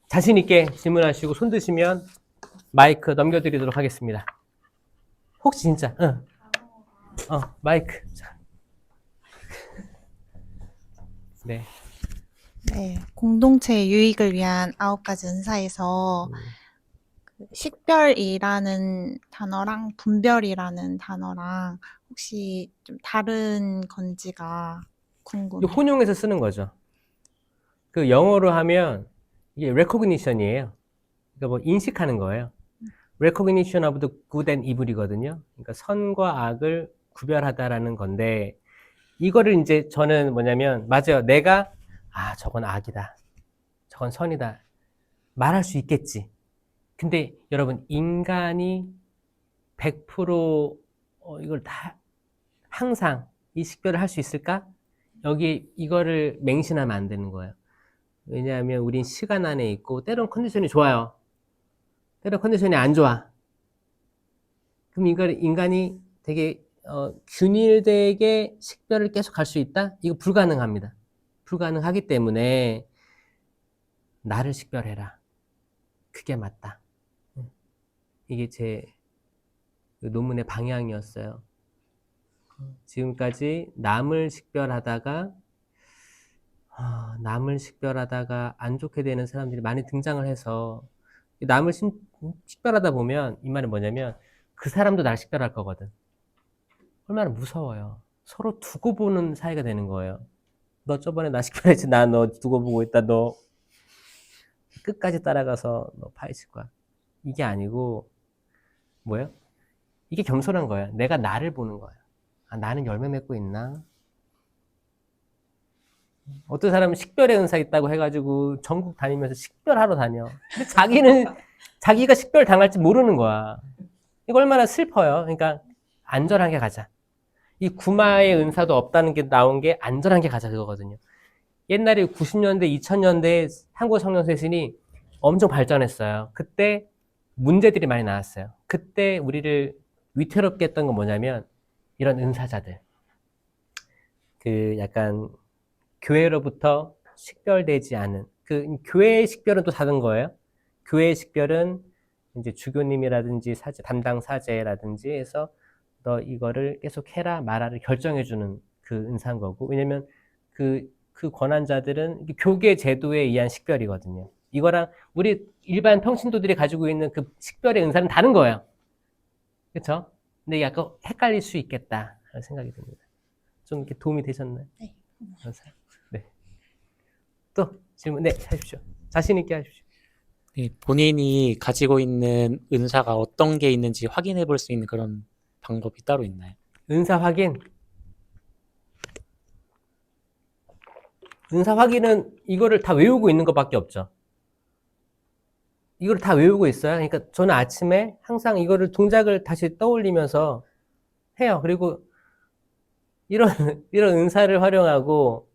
자신 있게 질문하시고 손 드시면 마이크 넘겨드리도록 하겠습니다. 혹시 진짜, 마이크. 자. 네. 네, 공동체 유익을 위한 9가지 은사에서 식별이라는 단어랑 분별이라는 단어랑 혹시 좀 다른 건지가 궁금해요. 혼용해서 쓰는 거죠. 그 영어로 하면 이게 recognition이에요. 그러니까 뭐 인식하는 거예요. recognition of the good and evil이거든요. 그러니까 선과 악을 구별하다라는 건데 이거를 이제 저는 뭐냐면 맞아요. 내가 저건 악이다. 저건 선이다. 말할 수 있겠지. 근데 여러분 인간이 100% 이걸 다 항상 이 식별을 할 수 있을까? 여기 이거를 맹신하면 안 되는 거예요. 왜냐하면 우린 시간 안에 있고 때론 컨디션이 좋아요. 때론 컨디션이 안 좋아. 그럼 인간이 되게 균일되게 식별을 계속 할 수 있다? 이거 불가능합니다. 불가능하기 때문에 나를 식별해라. 그게 맞다. 이게 제 논문의 방향이었어요. 지금까지 남을 식별하다가 안 좋게 되는 사람들이 많이 등장을 해서 남을 식별하다 보면 이 말은 뭐냐면 그 사람도 날 식별할 거거든. 얼마나 무서워요. 서로 두고 보는 사이가 되는 거예요. 너 저번에 나 식별했지. 나 너 두고 보고 있다. 너 끝까지 따라가서 너 파헤칠 거야. 이게 아니고 뭐예요? 이게 겸손한 거예요. 내가 나를 보는 거예요. 나는 열매 맺고 있나? 어떤 사람은 식별의 은사 있다고 해가지고 전국 다니면서 식별하러 다녀. 근데 자기가 식별 당할지 모르는 거야. 이거 얼마나 슬퍼요. 그러니까 안전하게 가자. 이 구마의 은사도 없다는 게 나온 게 안전하게 가자 그거거든요. 옛날에 90년대, 2000년대 한국 성령쇄신이 엄청 발전했어요. 그때 문제들이 많이 나왔어요. 그때 우리를 위태롭게 했던 건 뭐냐면 이런 은사자들. 약간 교회로부터 식별되지 않은 교회의 식별은 또 다른 거예요. 교회의 식별은 이제 주교님이라든지 담당 사제라든지 해서 너 이거를 계속 해라 말아를 결정해주는 그 은사인 거고 왜냐면 그 권한자들은 교계 제도에 의한 식별이거든요. 이거랑 우리 일반 평신도들이 가지고 있는 그 식별의 은사는 다른 거예요. 그렇죠? 근데 약간 헷갈릴 수 있겠다 생각이 듭니다. 좀 이렇게 도움이 되셨나요? 네. 네. 또 질문 하십시오. 자신 있게 하십시오. 네, 본인이 가지고 있는 은사가 어떤 게 있는지 확인해 볼 수 있는 그런 방법이 따로 있나요? 은사 확인. 은사 확인은 이거를 다 외우고 있는 것밖에 없죠. 이걸 다 외우고 있어요. 그러니까 저는 아침에 항상 이거를 동작을 다시 떠올리면서 해요. 그리고 이런 은사를 활용하고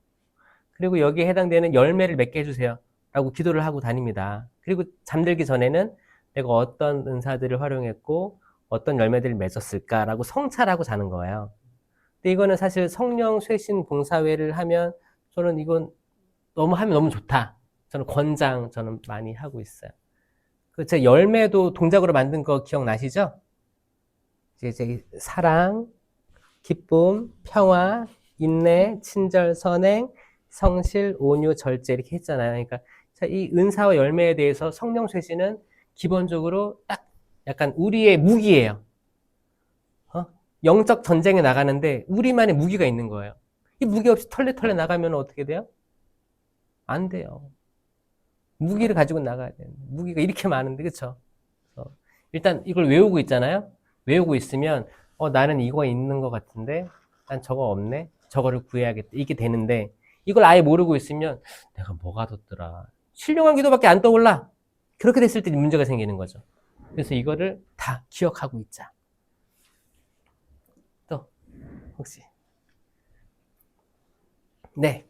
그리고 여기에 해당되는 열매를 맺게 해주세요. 라고 기도를 하고 다닙니다. 그리고 잠들기 전에는 내가 어떤 은사들을 활용했고 어떤 열매들을 맺었을까라고 성찰하고 자는 거예요. 근데 이거는 사실 성령 쇄신 봉사회를 하면 저는 이건 하면 너무 좋다. 저는 많이 하고 있어요. 제 열매도 동작으로 만든 거 기억나시죠? 이제 사랑, 기쁨, 평화, 인내, 친절, 선행, 성실, 온유, 절제 이렇게 했잖아요. 그러니까 자, 이 은사와 열매에 대해서 성령 쇄신은 기본적으로 딱 약간 우리의 무기예요. 영적 전쟁에 나가는데 우리만의 무기가 있는 거예요. 이 무기 없이 털레털레 나가면 어떻게 돼요? 안 돼요. 무기를 가지고 나가야 돼요. 무기가 이렇게 많은데, 그쵸? 일단 이걸 외우고 있잖아요. 외우고 있으면 나는 이거 있는 것 같은데 난 저거 없네. 저거를 구해야겠다. 이게 되는데 이걸 아예 모르고 있으면 내가 뭐가 뒀더라. 신령한 기도밖에 안 떠올라. 그렇게 됐을 때 문제가 생기는 거죠. 그래서 이거를 다 기억하고 있자. 또 혹시 네.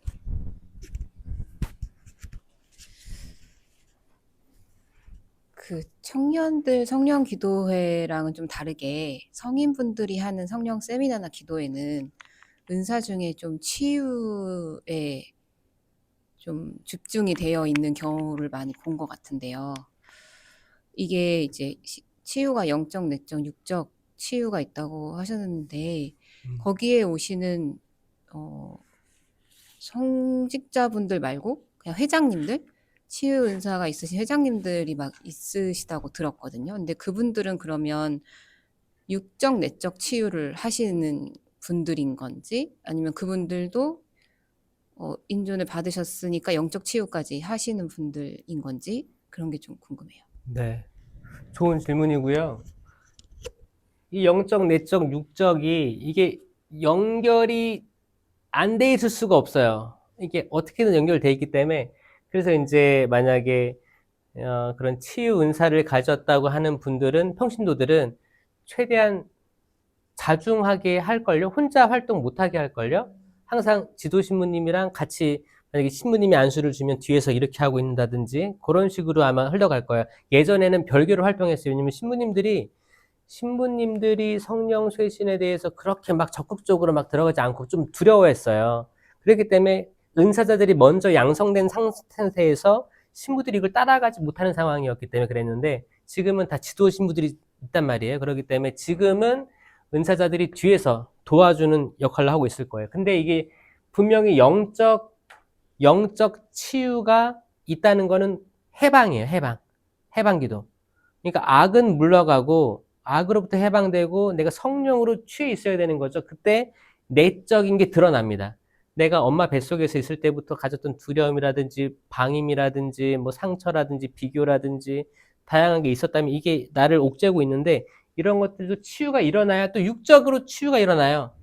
그 청년들 성령 기도회랑은 좀 다르게 성인분들이 하는 성령 세미나나 기도회는 은사 중에 좀 치유에 좀 집중이 되어 있는 경우를 많이 본 것 같은데요. 이게 이제 치유가 영적, 내적, 육적 치유가 있다고 하셨는데 거기에 오시는 성직자분들 말고 그냥 회장님들, 치유 은사가 있으신 회장님들이 막 있으시다고 들었거든요. 근데 그분들은 그러면 육적, 내적 치유를 하시는 분들인 건지 아니면 그분들도 인존을 받으셨으니까 영적 치유까지 하시는 분들인 건지 그런 게 좀 궁금해요. 네. 좋은 질문이고요. 이 영적, 내적, 육적이 이게 연결이 안 돼 있을 수가 없어요. 이게 어떻게든 연결돼 있기 때문에 그래서 이제 만약에 그런 치유 은사를 가졌다고 하는 분들은 평신도들은 최대한 자중하게 할걸요. 혼자 활동 못하게 할걸요. 항상 지도 신부님이랑 같이 만약에 신부님이 안수를 주면 뒤에서 이렇게 하고 있는다든지 그런 식으로 아마 흘러갈 거예요. 예전에는 별개로 활동했어요. 왜냐면 신부님들이 성령 쇄신에 대해서 그렇게 막 적극적으로 막 들어가지 않고 좀 두려워했어요. 그렇기 때문에 은사자들이 먼저 양성된 상태에서 신부들이 이걸 따라가지 못하는 상황이었기 때문에 그랬는데 지금은 다 지도 신부들이 있단 말이에요. 그렇기 때문에 지금은 은사자들이 뒤에서 도와주는 역할을 하고 있을 거예요. 근데 이게 분명히 영적 치유가 있다는 거는 해방이에요. 해방기도. 그러니까 악은 물러가고 악으로부터 해방되고 내가 성령으로 취해 있어야 되는 거죠. 그때 내적인 게 드러납니다. 내가 엄마 뱃속에서 있을 때부터 가졌던 두려움이라든지 방임이라든지 뭐 상처라든지 비교라든지 다양한 게 있었다면 이게 나를 옥죄고 있는데 이런 것들도 치유가 일어나야 또 육적으로 치유가 일어나요.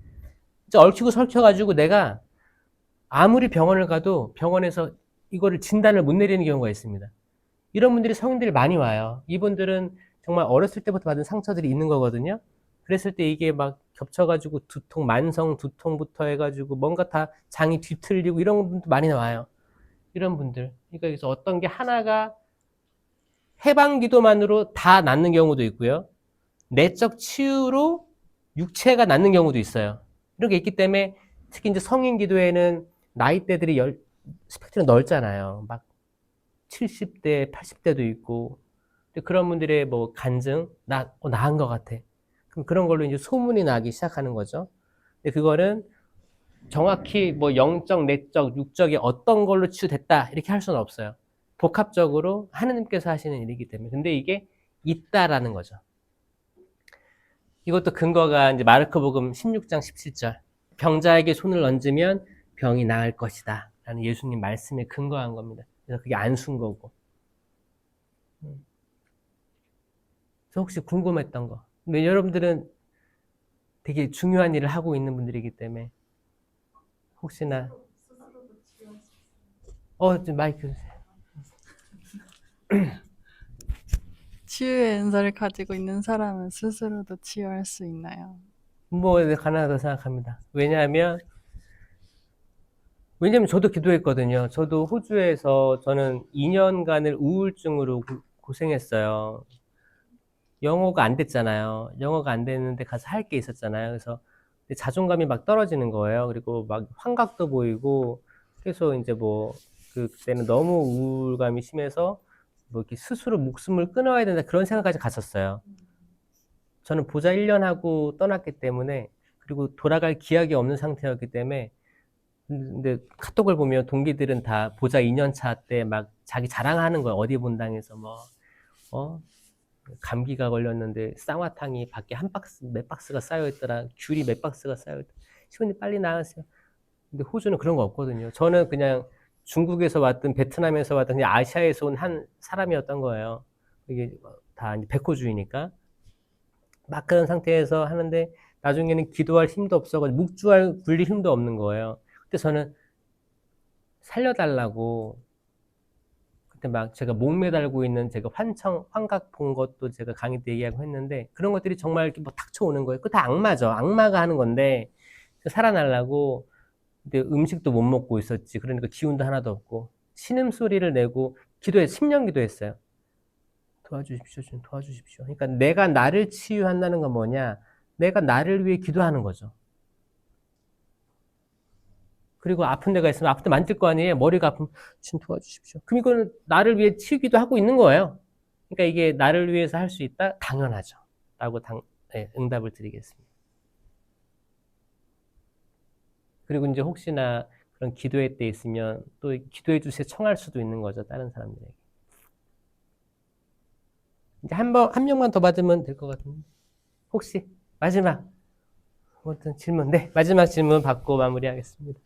이제 얽히고 설켜가지고 내가 아무리 병원을 가도 병원에서 이거를 진단을 못 내리는 경우가 있습니다. 이런 분들이 성인들이 많이 와요. 이분들은 정말 어렸을 때부터 받은 상처들이 있는 거거든요. 그랬을 때 이게 막 겹쳐가지고 두통, 만성 두통부터 해가지고 뭔가 다 장이 뒤틀리고 이런 분도 많이 나와요. 이런 분들. 그러니까 여기서 어떤 게 하나가 해방 기도만으로 다 낫는 경우도 있고요. 내적 치유로 육체가 낫는 경우도 있어요. 이런 게 있기 때문에 특히 이제 성인 기도에는 나이대들이 스펙트럼 넓잖아요. 막 70대, 80대도 있고. 그런 분들의 뭐 간증, 나은 것 같아. 그럼 그런 걸로 이제 소문이 나기 시작하는 거죠. 근데 그거는 정확히 뭐 영적, 내적, 육적이 어떤 걸로 치유됐다 이렇게 할 수는 없어요. 복합적으로 하느님께서 하시는 일이기 때문에. 근데 이게 있다라는 거죠. 이것도 근거가 이제 마르코복음 16장 17절. 병자에게 손을 얹으면 병이 나을 것이다. 라는 예수님 말씀에 근거한 겁니다. 그래서 그게 안수인 거고. 그래서 혹시 궁금했던 거. 근데 여러분들은 되게 중요한 일을 하고 있는 분들이기 때문에 혹시나 좀 마이크 주세요. 치유의 은사를 가지고 있는 사람은 스스로도 치유할 수 있나요? 뭐 가능하다고 생각합니다. 왜냐하면 저도 기도했거든요. 저도 호주에서 저는 2년간을 우울증으로 고생했어요. 영어가 안 됐잖아요. 영어가 안 됐는데 가서 할 게 있었잖아요. 그래서 자존감이 막 떨어지는 거예요. 그리고 막 환각도 보이고, 그래서 이제 그때는 너무 우울감이 심해서 뭐 이렇게 스스로 목숨을 끊어야 된다 그런 생각까지 갔었어요. 저는 보자 1년 하고 떠났기 때문에, 그리고 돌아갈 기약이 없는 상태였기 때문에 근데 카톡을 보면 동기들은 다 보자 2년차 때 막 자기 자랑하는 거야. 어디 본당에서 감기가 걸렸는데 쌍화탕이 밖에 몇 박스가 쌓여있더라. 귤이 몇 박스가 쌓여있더라. 시원히 빨리 나으세요. 근데 호주는 그런 거 없거든요. 저는 그냥 중국에서 왔든 베트남에서 왔든 그냥 아시아에서 온 한 사람이었던 거예요. 이게 다 이제 백호주의니까. 막 그런 상태에서 하는데 나중에는 기도할 힘도 없어가지고 굴릴 힘도 없는 거예요. 그때 저는 살려달라고 그때 막 제가 목 매달고 있는 제가 환각 본 것도 제가 강의 때 얘기하고 했는데 그런 것들이 정말 이렇게 뭐 닥쳐오는 거예요. 그거 다 악마죠. 악마가 하는 건데 살아나려고 근데 음식도 못 먹고 있었지. 그러니까 기운도 하나도 없고 신음소리를 내고 10년 기도했어요. 도와주십시오. 좀 도와주십시오. 그러니까 내가 나를 치유한다는 건 뭐냐? 내가 나를 위해 기도하는 거죠. 그리고 아픈 데가 있으면 아픈 데 만질 거 아니에요. 머리가 아프면 좀 도와주십시오. 그럼 이거는 나를 위해 치유기도 하고 있는 거예요. 그러니까 이게 나를 위해서 할 수 있다? 당연하죠. 라고 응답을 드리겠습니다. 그리고 이제 혹시나 그런 기도회 때 있으면 또 기도해 주세요 청할 수도 있는 거죠. 다른 사람들에게. 이제 한 명만 더 받으면 될 것 같은데. 혹시 마지막 어떤 질문? 네, 마지막 질문 받고 마무리하겠습니다.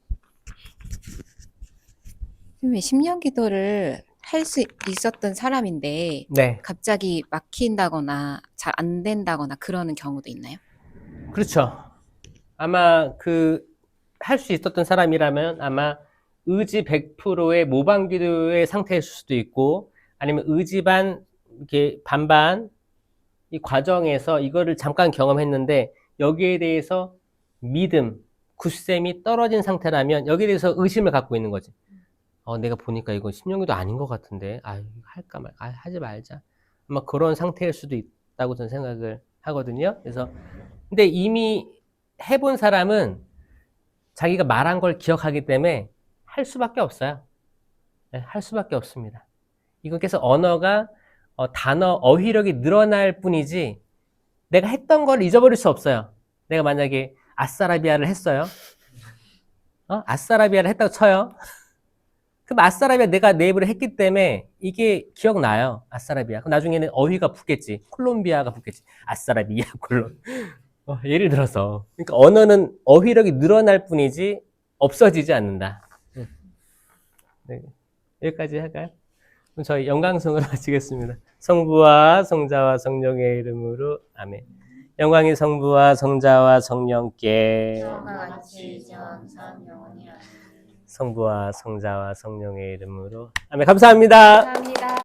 왜 10년 기도를 할 수 있었던 사람인데 네, 갑자기 막힌다거나 잘 안 된다거나 그러는 경우도 있나요? 그렇죠. 아마 할 수 있었던 사람이라면 아마 의지 100%의 모방 기도의 상태일 수도 있고 아니면 의지 이렇게 반반 이 과정에서 이거를 잠깐 경험했는데 여기에 대해서 믿음, 굳셈이 떨어진 상태라면 여기에 대해서 의심을 갖고 있는 거지. 내가 보니까 이거 10년기도 아닌 것 같은데 할까 말까 하지 말자. 아마 그런 상태일 수도 있다고 저는 생각을 하거든요. 그래서 근데 이미 해본 사람은 자기가 말한 걸 기억하기 때문에 할 수밖에 없어요. 네, 할 수밖에 없습니다. 이건 계속 언어가 어휘력이 늘어날 뿐이지 내가 했던 걸 잊어버릴 수 없어요. 내가 만약에 아싸라비아를 했어요. 아싸라비아를 했다고 쳐요. 그럼 아싸라비아 내가 내 입으로 했기 때문에 이게 기억나요. 아싸라비아. 그럼 나중에는 어휘가 붙겠지. 콜롬비아가 붙겠지. 아싸라비아 콜롬. 예를 들어서. 그러니까 언어는 어휘력이 늘어날 뿐이지 없어지지 않는다. 네. 여기까지 할까요? 그럼 저희 영광송으로 마치겠습니다. 성부와 성자와 성령의 이름으로 아멘. 영광이 성부와 성자와 성령께 성부와 성자와 성령의 이름으로 아멘. 감사합니다.